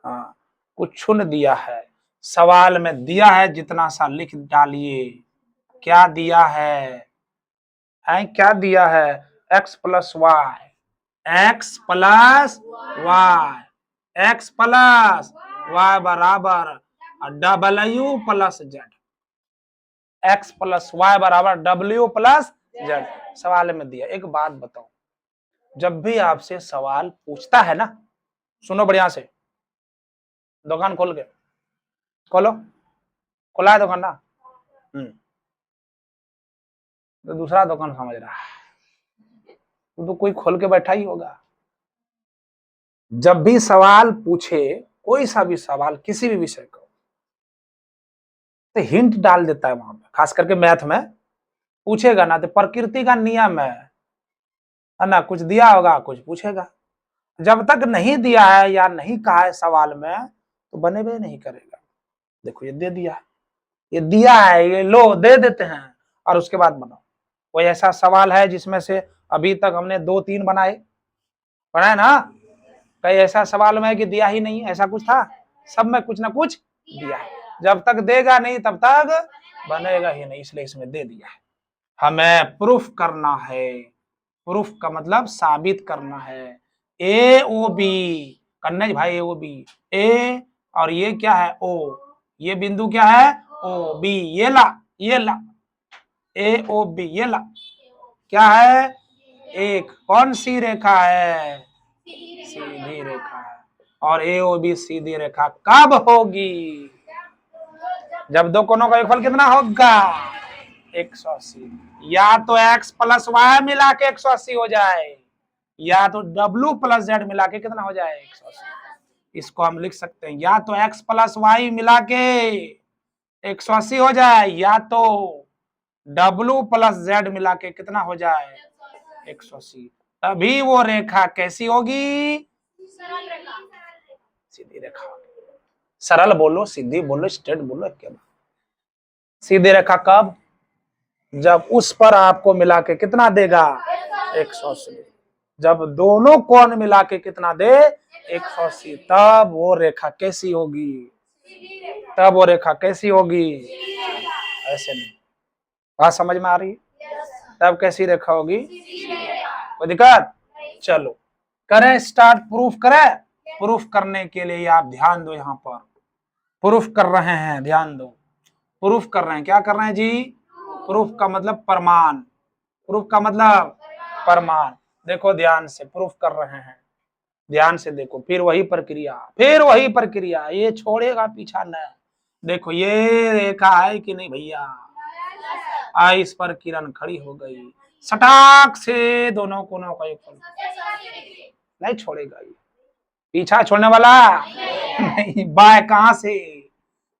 हाँ कुछ न दिया है, सवाल में दिया है जितना सा लिख डालिए, क्या दिया है, क्या दिया है, x plus y, x plus y, x plus y बराबर W plus z, x plus y बराबर W प्लस जेड, सवाल में दिया। एक बात बताओ, जब भी आपसे सवाल पूछता है ना, सुनो बढ़िया से, दुकान खोल के, खोलो, खुला है दुकान ना, तो दूसरा दुकान समझ रहा है, तो कोई खोल के बैठा ही होगा, जब भी सवाल पूछे, कोई सा भी सवाल किसी भी विषय का, तो हिंट डाल देता है वहां पे, खास करके मैथ में पूछेगा ना तो प्रकृति का नियम है ना, कुछ दिया होगा कुछ पूछेगा, जब तक नहीं दिया है या नहीं कहा है सवाल में तो बने नहीं करेगा। देखो ये दे दिया है, ये दिया है, ये लो दे देते हैं और उसके बाद बनाओ। कोई ऐसा सवाल है जिसमें से अभी तक हमने 2-3 बनाए ना, कई ऐसा सवाल में कि दिया ही नहीं, ऐसा कुछ था? सब में कुछ ना कुछ दिया है। जब तक देगा नहीं तब तक बनेगा ही नहीं, इसलिए इसमें दे दिया है। हमें प्रूफ करना है, प्रूफ का मतलब साबित करना है। ए ओ बी करना भाई, ए ओ बी, ए और ये क्या है ओ, ये बिंदु क्या है ओ बी, ये ला ए ओ बी, ये ला क्या है, एक कौन सी रेखा है, सीधी रेखा है। और ए ओ बी सीधी रेखा कब होगी, जब दो कोनों का योगफल कितना होगा 180, या तो x प्लस वाई मिला के 180 हो जाए, या तो w प्लस जेड मिला के कितना हो जाए 180। इसको हम लिख सकते हैं या तो x प्लस वाई मिला के 180 हो जाए, या तो w प्लस जेड मिला के कितना हो जाए 180। तभी वो रेखा कैसी होगी, सीधी रेखा होगी। सरल बोलो, सीधी बोलो, स्ट्रेट बोलो, क्या सीधी रेखा कब, जब उस पर आपको मिला के कितना देगा 180, जब दोनों कोण मिला के कितना दे 180, तब वो रेखा कैसी होगी, तब वो रेखा कैसी होगी, ऐसे नहीं। बात समझ में आ रही है? तब कैसी रेखा होगी, कोई दिक्कत? चलो करें स्टार्ट, प्रूफ करें। प्रूफ करने के लिए आप ध्यान दो, यहाँ पर प्रूफ कर रहे हैं, ध्यान दो, प्रूफ कर रहे हैं, क्या कर रहे हैं जी, प्रूफ का मतलब प्रमाण, प्रूफ का मतलब प्रमाण। देखो ध्यान से प्रूफ कर रहे हैं, ध्यान से देखो, फिर वही प्रक्रिया, ये छोड़ेगा पीछा न। देखो ये रेखा है कि नहीं भैया, इस पर किरण खड़ी हो गई, सटाक से दोनों कोनों का योगफल नहीं छोड़ेगा, ये पीछा छोड़ने वाला नहीं। बाय कहां से,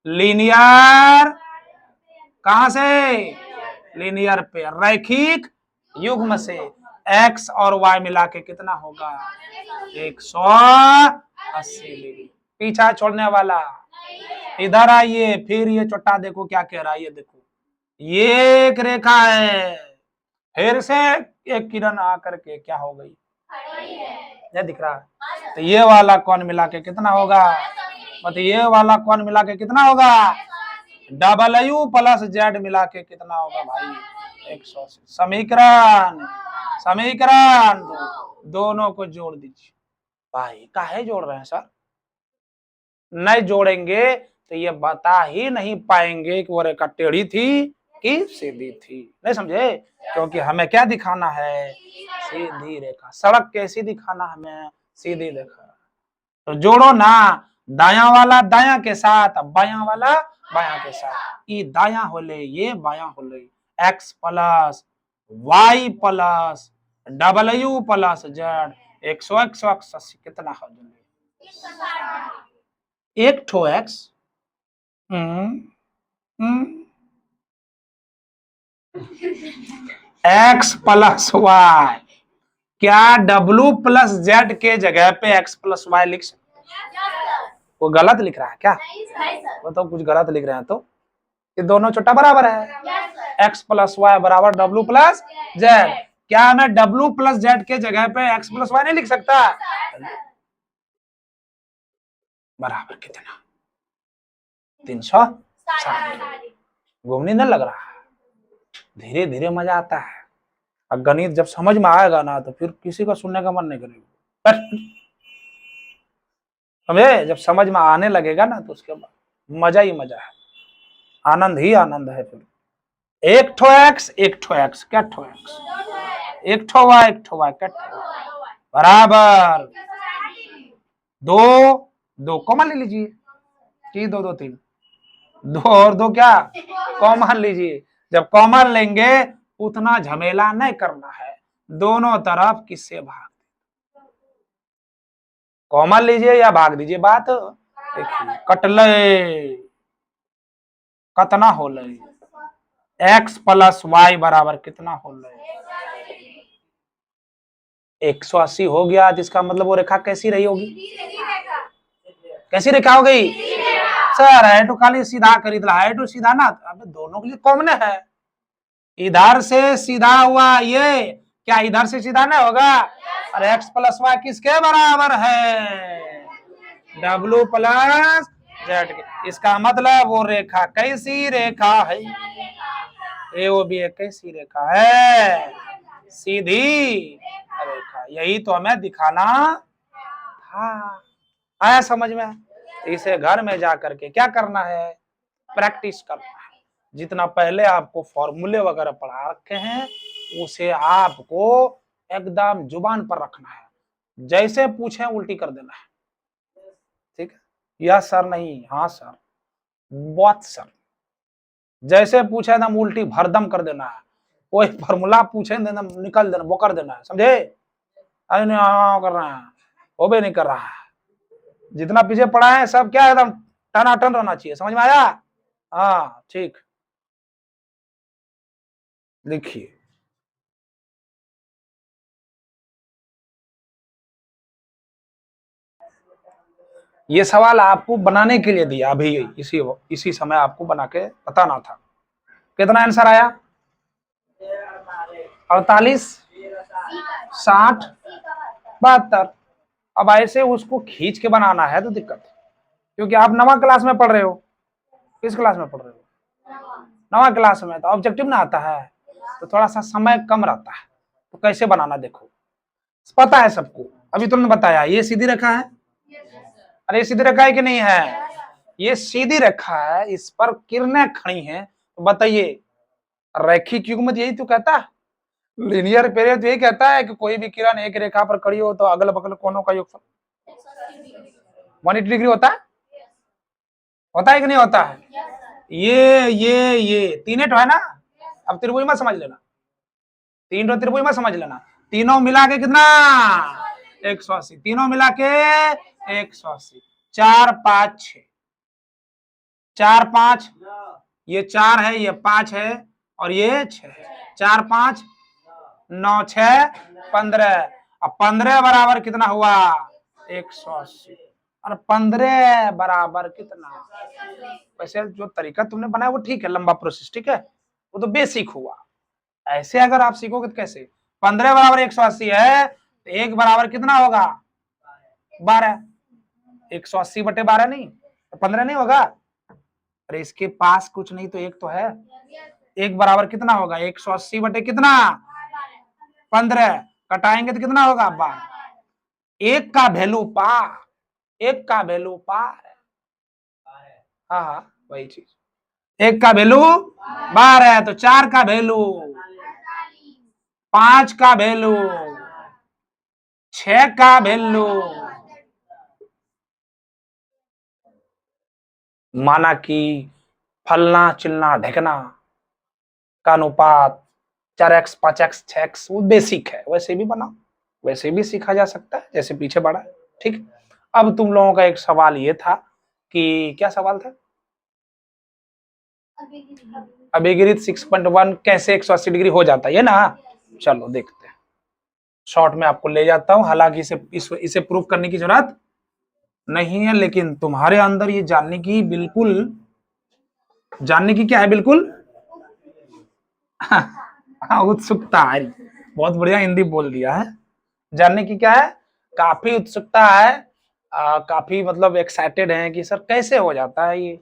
लीनियर, कहां से, लीनियर पे, रैखिक युग्म से x और y मिला के कितना होगा 180 डिग्री। पीछा छोड़ने वाला इधर आइए, फिर ये चोटा देखो क्या कह रहा है, ये देखो ये एक रेखा है, फिर से एक किरण आकर के क्या हो गई, ये दिख रहा है, तो ये वाला कोण मिला के कितना होगा, मतलब ये वाला कोण मिला के कितना होगा, W प्लस जेड मिला के कितना होगा भाई 180। समीकरण दोनों को जोड़ दीजिए। भाई काहे जोड़ रहे हैं सर, नहीं जोड़ेंगे तो ये बता ही नहीं पाएंगे कि वो रेखा टेढ़ी थी कि सीधी थी, नहीं समझे? क्योंकि हमें क्या दिखाना है, सीधी रेखा। सड़क कैसी दिखाना हमें, सीधी रेखा। तो जोड़ो ना, दायां वाला दायां के साथ, बायां वाला बायां के साथ, ये दायां होले ये बायां होले, x plus y plus W plus z 180 कितना हो जाए, एक ठो x x प्लस वाई, क्या W प्लस जेड के जगह पे x प्लस वाई लिख सकते? वो गलत लिख रहा है क्या, वो तो कुछ गलत लिख रहे हैं, तो ये दोनों छोटा बराबर है, x प्लस वाई बराबर W प्लस जेड। क्या मैं W प्लस जेड के जगह पे x प्लस वाई नहीं लिख सकता? बराबर कितना 360। घूमने न लग रहा है, धीरे धीरे मजा आता है। अब गणित जब समझ में आएगा ना तो फिर किसी का सुनने का मन नहीं करेगा, समझे? जब समझ में आने लगेगा ना तो उसके बाद मजा ही मजा है, आनंद ही आनंद है। फिर एक ठो x क्या ठो x, एक ठो y क्या ठो बराबर दो कॉमन ले लीजिए, कि 2 2 3, 2 और 2 क्या कॉमन लीजिए। जब कॉमन लेंगे उतना झमेला नहीं करना है, दोनों तरफ किससे भाग, कॉमन लीजिए या भाग दीजिए बात। देखिए कटले कितना हो लई, x प्लस वाई बराबर कितना हो लई 180 हो गया। तो इसका मतलब वो रेखा कैसी रही होगी, कैसी रेखा हो गई सर? है तो खाली सीधा खरीद रहा है तो सीधा ना, अब दोनों के लिए कॉमन है। इधर से सीधा हुआ ये, क्या इधर से सीधा ना होगा? और x प्लस वाई किसके बराबर है? W प्लस जेड के। इसका मतलब वो रेखा कैसी रेखा है? ए वो भी एक कैसी रेखा है? सीधी रेखा। यही तो हमें दिखाना था। आया समझ में? इसे घर में जा करके क्या करना है, प्रैक्टिस करना है। जितना पहले आपको फॉर्मूले वगैरह पढ़ा रखे हैं उसे आपको एकदम जुबान पर रखना है, जैसे पूछे उल्टी कर देना है। ठीक है? यस सर, नहीं हाँ सर, बहुत सर, जैसे पूछे एकदम उल्टी भरदम कर देना है। कोई फॉर्मूला पूछे निकल देना, वो कर देना है, समझे? अरे नहीं कर रहा है, वो भी नहीं कर रहा है। जितना पीछे पढ़ा है सब क्या एकदम टनाटन रहना चाहिए, समझ में आया? हाँ ठीक। लिखिए ये सवाल आपको बनाने के लिए दिया अभी, इसी समय आपको बना के बताना था। कितना आंसर आया? 48, 60, 72। अब ऐसे उसको खींच के बनाना है तो दिक्कत है, क्योंकि आप नवा क्लास में पढ़ रहे हो। किस क्लास में पढ़ रहे हो? नवा क्लास में। तो ऑब्जेक्टिव ना आता है तो थोड़ा सा समय कम रहता है। तो कैसे बनाना देखो, पता है सबको। अभी तुमने बताया ये सीधी रेखा है। अरे सीधी रेखा है कि नहीं है? ये सीधी रेखा है, इस पर किरणें खड़ी हैं। तो बताइए रैखिक युग्मत यही तो कहता है, लीनियर पीरियड यही कहता है कि कोई भी किरण एक रेखा पर खड़ी हो तो अगल बगल कोनों का योगफल 180 डिग्री होता है। होता है कि नहीं होता है? ये तीन तो है ना। अब त्रिभुज मत समझ लेना, तीन तो त्रिभुज मत समझ लेना। तीनों मिला के कितना? 180। तीनों मिला के 180। 4 5 6, 4 5, ये 4 है, ये 5 है और ये 6 है। 4 5 9 6 15। अब 15 बराबर कितना हुआ? 180। और 15 बराबर कितना? वैसे जो तरीका तुमने बनाया वो ठीक है, लंबा प्रोसेस ठीक है, वो तो बेसिक हुआ। ऐसे अगर आप सीखोगे तो कैसे? 15 बराबर 180 है तो 1 बराबर कितना होगा? 12। 180 बटे 12 नहीं तो 15 नहीं होगा? अरे इसके पास कुछ नहीं तो एक तो है। 1 बराबर कितना होगा? 180 बटे कितना? 15। कटाएंगे तो कितना होगा? 12। एक का वैल्यू पार, एक का वैल्यू पार। हाँ हाँ वही चीज। एक का वैल्यू 12 है तो 4 का वैल्यू, 5 का वैल्यू, 6 का वैल्यू। माना कि फलना चिलना ढकना का अनुपात 4x 5x 6x वो बेसिक है, वैसे भी बना, वैसे भी सीखा जा सकता है जैसे पीछे बढ़ा। ठीक। अब तुम लोगों का एक सवाल ये था कि क्या सवाल था? अभिगिरित 6.1 कैसे 180 डिग्री हो जाता है, ये ना? चलो देखते हैं, शॉर्ट में आपको ले जाता हूं। हालांकि इसे प्रूव करने की जरूरत नहीं है, लेकिन तुम्हारे अंदर ये जानने की बिल्कुल, जानने की क्या है बिल्कुल हाँ उत्सुकता है। बहुत बढ़िया हिंदी बोल दिया है। जानने की क्या है? काफी उत्सुकता है। काफी मतलब एक्साइटेड हैं कि सर कैसे हो जाता है ये,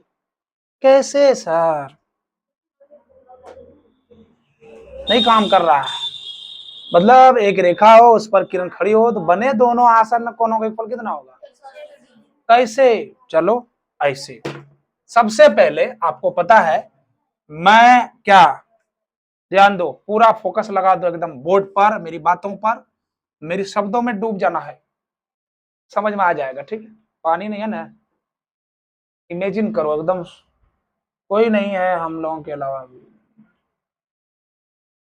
कैसे सर? नहीं काम कर रहा है। मतलब एक रेखा हो उस पर किरण खड़ी हो तो बने दोनों आसन्न कोनों का फल कितना होगा? कैसे? चलो ऐसे। सबसे पहले आपको पता है, मैं क्या, ध्यान दो, पूरा फोकस लगा दो एकदम बोर्ड पर, मेरी बातों पर, मेरी शब्दों में डूब जाना है, समझ में आ जाएगा। ठीक है? पानी नहीं है ना, इमेजिन करो एकदम कोई नहीं है हम लोगों के अलावा।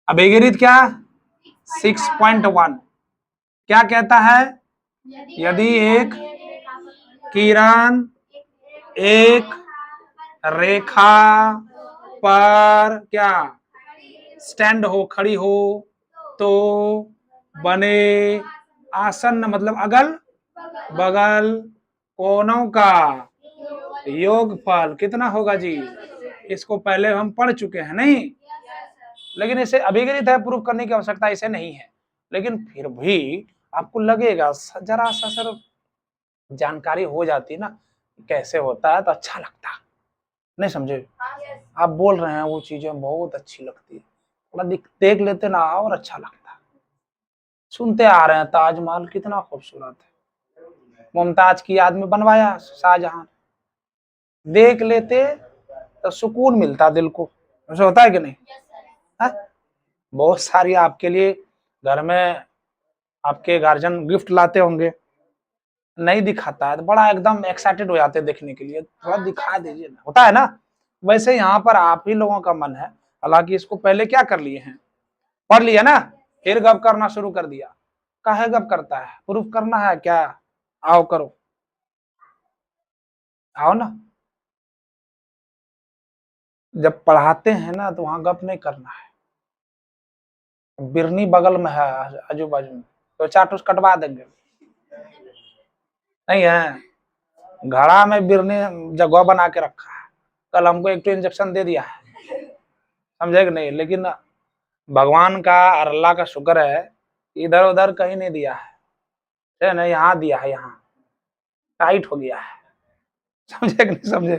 अभिगिरित क्या 6.1 क्या कहता है? यदि एक किरण एक रेखा पर क्या स्टैंड हो, खड़ी हो, तो बने आसन्न मतलब अगल बगल कोनों का योगफल कितना होगा जी? इसको पहले हम पढ़ चुके हैं नहीं, लेकिन इसे अभिगमित है, प्रूफ करने की आवश्यकता इसे नहीं है। लेकिन फिर भी आपको लगेगा जरा सा सर जानकारी हो जाती ना कैसे होता है तो अच्छा लगता, नहीं समझे? आप बोल रहे हैं वो चीजें बहुत अच्छी लगती है, थोड़ा देख लेते ना और अच्छा लगता। सुनते आ रहे हैं ताजमहल कितना खूबसूरत है, मुमताज की याद में बनवाया शाहजहां, देख लेते तो सुकून मिलता दिल को, ऐसा होता है कि नहीं? है? बहुत सारी आपके लिए घर में आपके गार्जियन गिफ्ट लाते होंगे, नहीं दिखाता है तो बड़ा एकदम एक्साइटेड हो जाते हैं देखने के लिए, थोड़ा दिखा दीजिए ना, होता है ना? वैसे यहाँ पर आप ही लोगों का मन है, हालांकि इसको पहले क्या कर लिए हैं, पढ़ लिया ना, फिर गप करना शुरू कर दिया। काहे गप करता है, प्रूफ करना है क्या? आओ करो, आओ ना। जब पढ़ाते हैं ना तो वहां गप नहीं करना है, बिरनी बगल में है आजू बाजू में, तो चाटूस कटवा देंगे, नहीं है घड़ा में बिरनी जगह बना के रखा है, कल हमको एक तो इंजेक्शन दे दिया है, समझे कि नहीं? लेकिन भगवान का और अल्लाह का शुक्र है इधर उधर कहीं नहीं दिया है ना, यहाँ दिया है, यहाँ टाइट हो गया है, समझे कि नहीं समझे?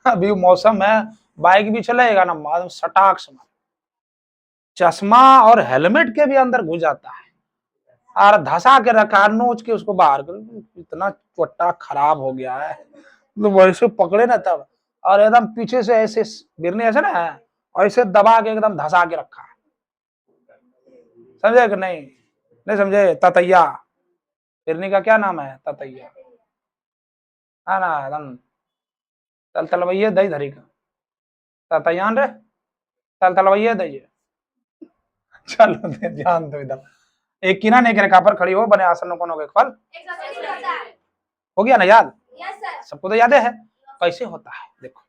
अभी मौसम है, बाइक भी चलेगा ना मालूम सटाक से चश्मा और हेलमेट के भी अंदर घुस जाता है और धसा के रखा, नोच के उसको बाहर कर, इतना चोट्टा खराब हो गया है, तो वैसे पकड़े ना तब, और एकदम पीछे से ऐसे गिरने ऐसे ना ऐसे दबा के एकदम धसा के रखा है, समझे कि नहीं? नहीं समझे? ततैया, हिरनी का क्या नाम है? ततैया, है ना? एकदम तल तलवैये दही धरी का ततैयान रे, तल तलवैये दही। चलो ध्यान दो इधर, एक किरण एक रेखा पर खड़ी हो, बने आसन कोनों के फल हो गया ना याद? सबको तो याद है, कैसे होता है देखो।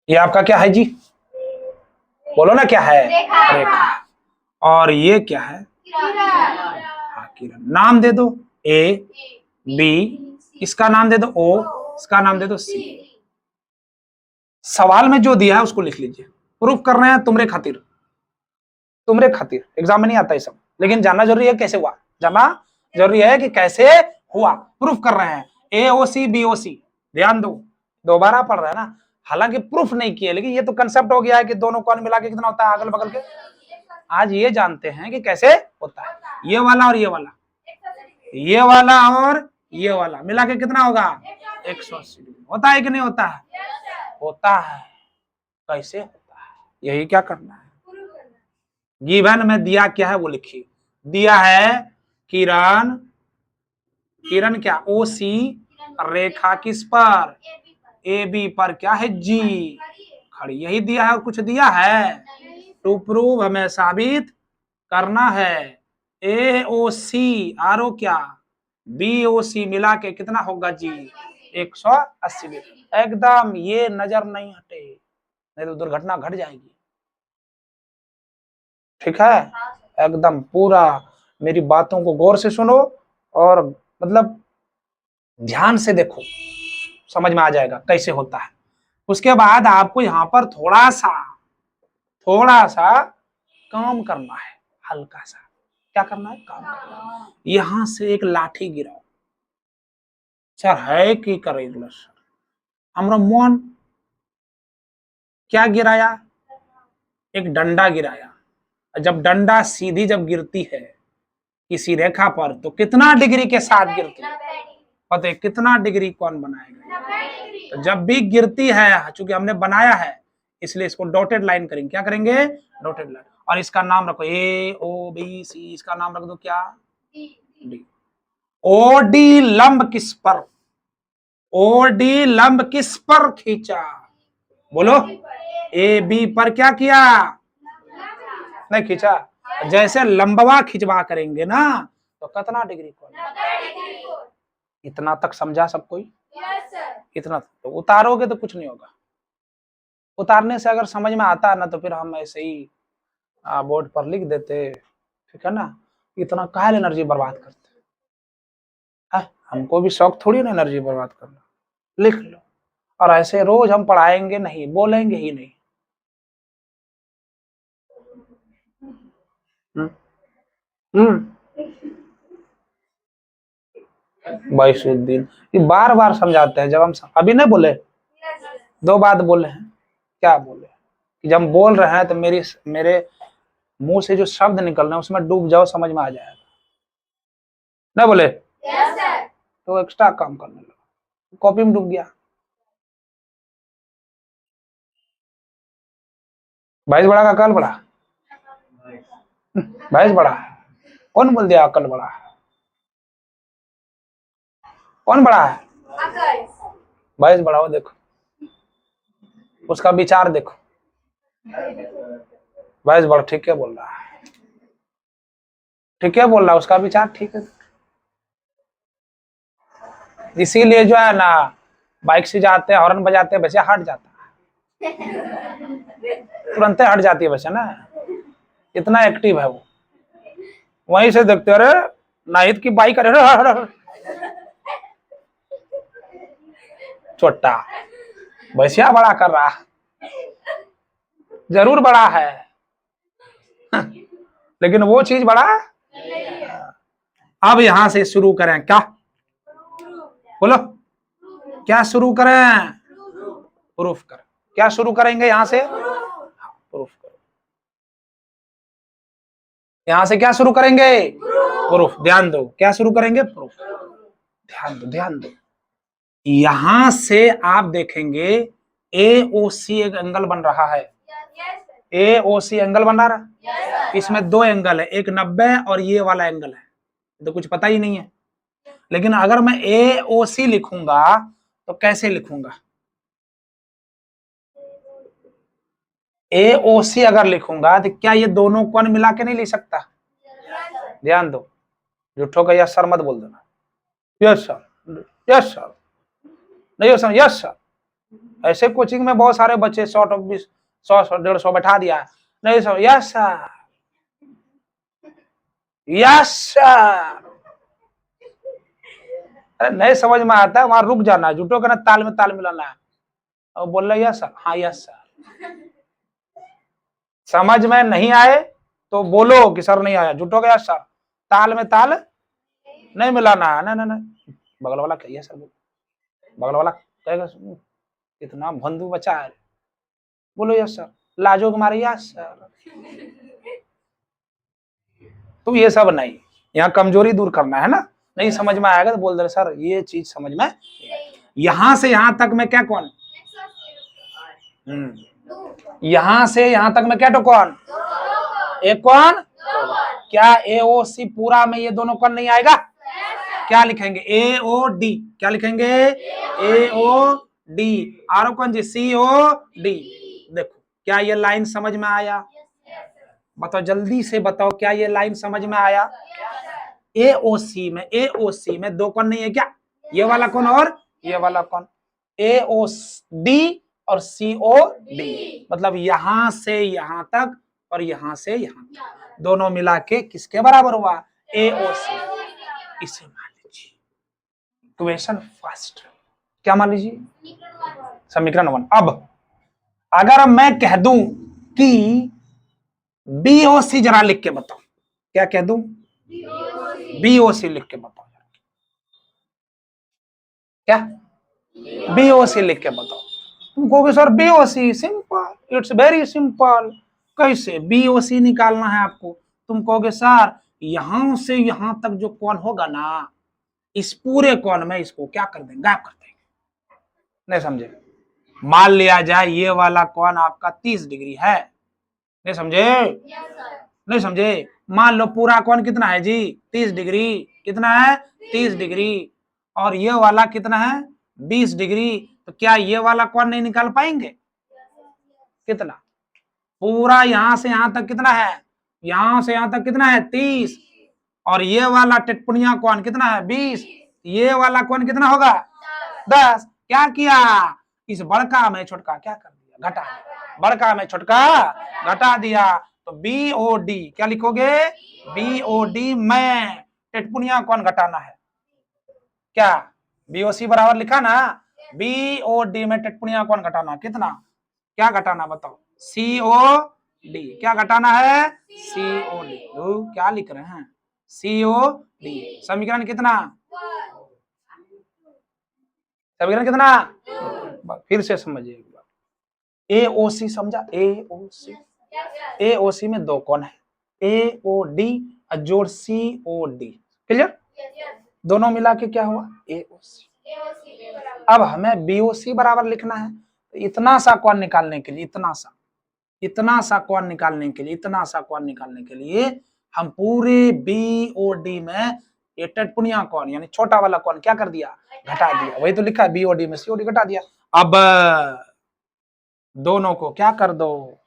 ये आपका क्या है जी? बोलो ना क्या है? रेखा। और ये क्या है? हाँ किरण। नाम दे दो ए बी, इसका नाम दे दो ओ, इसका नाम दे दो सी। सवाल में जो दिया है उसको लिख लीजिए, प्रूफ कर रहे हैं तुम्हारे खातिर, तुम्हारे खातिर एग्जाम में नहीं आता है सब, लेकिन जानना जरूरी है कैसे हुआ, जानना जरूरी है कि कैसे हुआ, प्रूफ कर रहे हैं ए ओ सी बी ओ सी। ध्यान दो, दोबारा पढ़ रहे हैं ना, हालांकि प्रूफ नहीं किया, लेकिन ये तो कंसेप्ट हो गया है कि दोनों कौन मिला के कितना होता है अगल बगल के। आज ये जानते हैं कि कैसे होता है, ये वाला और ये वाला, ये वाला और ये वाला मिला के कितना होगा 180 डिग्री। होता है कि नहीं होता है? होता है। कैसे होता है, यही क्या करना है। गिवन में दिया क्या है वो लिखिए, दिया है किरण, किरण क्या ओ सी, रेखा किस पर? ए बी पर क्या है जी, खड़ी, यही दिया है और कुछ दिया है? टू प्रूव हमें साबित करना है, A O C R O क्या बी ओ सी मिला के कितना होगा जी 180 एकदम, ये नजर नहीं हटे नहीं तो दुर्घटना घट जाएगी, ठीक है? एकदम पूरा मेरी बातों को गौर से सुनो और मतलब ध्यान से देखो, समझ में आ जाएगा कैसे होता है। उसके बाद आपको यहाँ पर थोड़ा सा काम करना है, हल्का सा क्या करना है, काम करना है। यहां से एक लाठी गिराओ, सर है कि करेगा सर, हमरा मन क्या गिराया, एक डंडा गिराया, जब डंडा सीधी जब गिरती है किसी रेखा पर तो कितना डिग्री के साथ गिरती है, पता है कितना डिग्री कौन बनाएगा? तो जब भी गिरती है, चूंकि हमने बनाया है इसलिए इसको डॉटेड लाइन करेंगे, क्या करेंगे? Dotted line. और इसका नाम रखो ए ओ बी सी, इसका नाम रख दो क्या? डी। ओ डी लंब किस पर, ओ डी लंब किस पर खींचा, बोलो? ए बी पर क्या किया? नहीं खींचा, जैसे लंबवा खिंचवा करेंगे ना तो कितना डिग्री कोण, इतना तक समझा सब कोई? इतना तो उतारोगे तो कुछ नहीं होगा। उतारने से अगर समझ में आता ना तो फिर हम ऐसे ही बोर्ड पर लिख देते, ठीक है ना। इतना काहे एनर्जी बर्बाद करते है, हमको भी शौक थोड़ी ना एनर्जी बर्बाद करना। लिख लो, और ऐसे रोज हम पढ़ाएंगे नहीं, बोलेंगे ही नहीं। बाइसुद्दीन ये बार बार समझाते हैं, जब हम अभी नहीं बोले, 2 बात बोले हैं। क्या बोले कि जब हम बोल रहे हैं तो मेरे मुंह से जो शब्द निकल रहे हैं उसमें डूब जाओ, समझ में आ जाएगा। नहीं बोले? Yes sir. तो एक्स्ट्रा काम करने लगा, कॉपी में डूब गया। 22 बड़ा का अकल बड़ा, 22 बड़ा है। कौन बोल दिया अकल बड़ा है? कौन बड़ा है? 22 बड़ा हो, देखो उसका विचार देखो। 22 बड़ा ठीक है बोल रहा है, ठीक है बोल रहा है, उसका विचार ठीक है। इसीलिए जो है ना बाइक से जाते हैं, हॉर्न बजाते हैं, बच्चा हट जाता है, तुरंत हट जाती है बच्चा ना, इतना एक्टिव है वो। वहीं से देखते अरे नाहिद की बाइक, अरे छोटा भैंसिया बड़ा कर रहा, जरूर बड़ा है लेकिन वो चीज बड़ा। अब यहां से शुरू करें क्या? बोलो क्या शुरू करें? प्रूफ कर। क्या शुरू करेंगे यहां से? प्रूफ करो। यहां से क्या शुरू करेंगे? प्रूफ। ध्यान दो, क्या शुरू करेंगे? प्रूफ। ध्यान दो, ध्यान दो। यहां से आप देखेंगे AOC एक एंगल बन रहा है। AOC एंगल बन रहा है। इसमें 2 एंगल है, एक 90 और ये वाला एंगल है, तो कुछ पता ही नहीं है। लेकिन अगर मैं AOC लिखूंगा तो कैसे लिखूंगा? AOC अगर लिखूंगा तो क्या ये दोनों कोण मिला के नहीं लिख सकता? ध्यान दो, झूठों का यस सर मत बोल देना। यस सर, यस सर, नहीं सर, यस सर। ऐसे कोचिंग में बहुत सारे बच्चे 100 100 बैठा दिया, नहीं sir, yes sir, yes sir. अरे नहीं समझ में आता है वहां रुक जाना है, झूठों का ताल में ताल मिलाना है और बोल रहे यस सर, हाँ यस सर। समझ में नहीं आए तो बोलो कि सर नहीं आया, झूठों का यस सर, ताल में ताल नहीं मिलाना है। ना ना ना, बगल वाला कहिए सर, बगल वाला कहेगा इतना भंदू बच्चा है, बोलो यस सर, लाजो मारे यस सर। तो ये सब नहीं, यहाँ कमजोरी दूर करना है ना। नहीं समझ में आएगा तो बोल दे सर ये चीज समझ में। यहां से यहां तक में क्या कौन, यहां से यहां तक में क्या तो कौन, एक कौन। क्या AOC पूरा में ये दोनों कौन नहीं आएगा? क्या लिखेंगे? AOD। क्या लिखेंगे? AOD। आरो कौन जी? COD। देखो क्या ये लाइन समझ में आया? बताओ जल्दी से बताओ, क्या ये लाइन समझ में आया? AOC में 2 कौन नहीं है क्या? ये वाला कौन और ये वाला कौन? AOD और COD, मतलब यहां से यहां तक और यहां से यहां तक दोनों मिला के किसके बराबर हुआ? AOC। इसे मान लीजिए इक्वेशन फर्स्ट। क्या मान लीजिए? समीकरण 1। अब अगर मैं कह दूं कि BOC जरा लिख के बताओ, क्या कह दूं? BOC लिख के बताओ, क्या BOC लिख के बताओ। तुम कहोगे sir BOC simple, it's very simple. कैसे BOC निकालना है आपको? तुम कहोगे सर यहां से यहां तक जो कोण होगा ना, इस पूरे कोण में इसको क्या कर देंगे? गायब कर देंगे। नहीं समझे? मान लिया जाए ये वाला कोण आपका 30 डिग्री है, नहीं समझे? नहीं समझे? मान लो पूरा कोण कितना है जी? 30 डिग्री। कितना है? 30 डिग्री। और ये वाला कितना है? 20 डिग्री। तो क्या ये वाला कोण नहीं निकाल पाएंगे? कितना? पूरा यहां से यहां तक कितना है? यहां से यहां तक कितना है 30, और ये वाला टिटपुनिया कोण कितना है 20, ये वाला कोण कितना होगा 10। क्या किया, इस बड़का में छोटका क्या कर दिया, घटा दिया, बड़का में छोटका घटा दिया। तो BOD क्या लिखोगे, BOD में टिटपुनिया कोण घटाना है, क्या BOC बराबर लिखा ना, BOD में टिटपुनिया कोण घटाना कितना, क्या घटाना बताओ, COD, क्या घटाना है COD। क्या लिख रहे हैं COD। समीकरण कितना, समीकरण कितना, फिर से समझिए AOC, समझा AOC, AOC में दो कोण है, AOD जोड़ COD, क्लियर, दोनों मिला के क्या हुआ AOC। अब हमें BOC बराबर लिखना है, तो इतना सा कोण निकालने के लिए, इतना सा कोण निकालने के लिए, इतना सा कोण निकालने के लिए हम पूरे BOD में ये टिटपुनिया कोण यानी छोटा वाला कोण क्या कर दिया, घटा दिया। वही तो लिखा है BOD में COD घटा दिया। अब दोनों को क्या कर दो,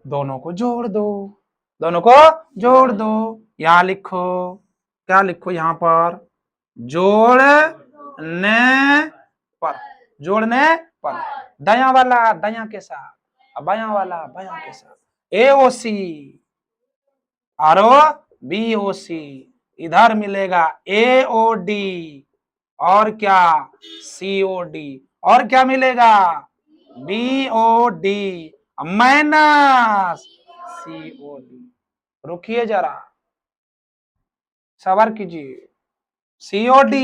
दोनों को जोड़ दो, दोनों को जोड़ दो। यहां लिखो, क्या लिखो यहां पर, जोड़ने पर, जोड़ने पर, दायां वाला दायां के साथ, बायां वाला बायां के साथ, AOC और BOC, इधर मिलेगा AOD और क्या COD, और क्या मिलेगा BOD माइनस COD। रुकिए जरा, सवार कीजिए, COD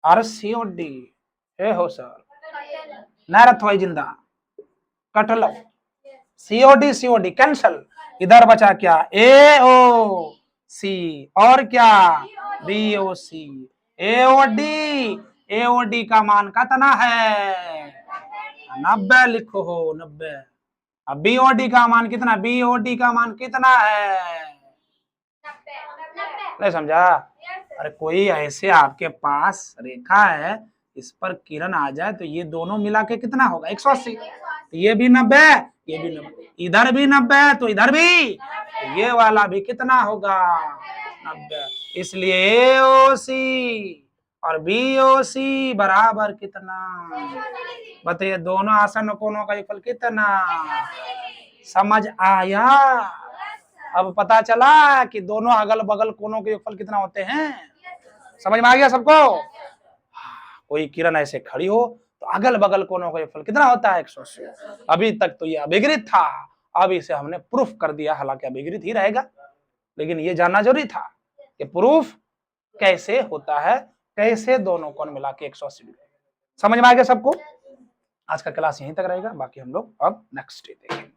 और COD हे हो सर, नारत भाई जिंदा, कट लो, COD कैंसल, इधर बचा क्या AOC और क्या BOC। AOD का मान कितना है 90, लिखो हो 90। अब BOD का मान कितना, BOD का मान कितना है, नहीं समझा, अरे कोई ऐसे आपके पास रेखा है, इस पर किरण आ जाए तो ये दोनों मिला के कितना होगा 180, तो ये भी 90, ये भी 90, इधर भी 90 तो इधर भी, तो ये वाला भी कितना होगा 90। इसलिए AOC और BOC बराबर कितना, बताइए, दोनों आसन्न कोणों का योगफल कितना, समझ आया। अब पता चला कि दोनों अगल बगल कोणों के योगफल कितना होते हैं, समझ में आ गया सबको। कोई किरण ऐसे खड़ी हो तो अगल बगल कोणों का योगफल कितना होता है 180। अभी तक तो ये अभिगृत था, अब इसे हमने प्रूफ कर दिया, हालांकि अभिगृत ही रहेगा, लेकिन ये जानना जरूरी था कि प्रूफ कैसे होता है, कैसे दोनों कोण मिला के 180 डिग्री। समझ में आ गया सबको। आज का क्लास यहीं तक रहेगा, बाकी हम लोग अब नेक्स्ट डे देखेंगे।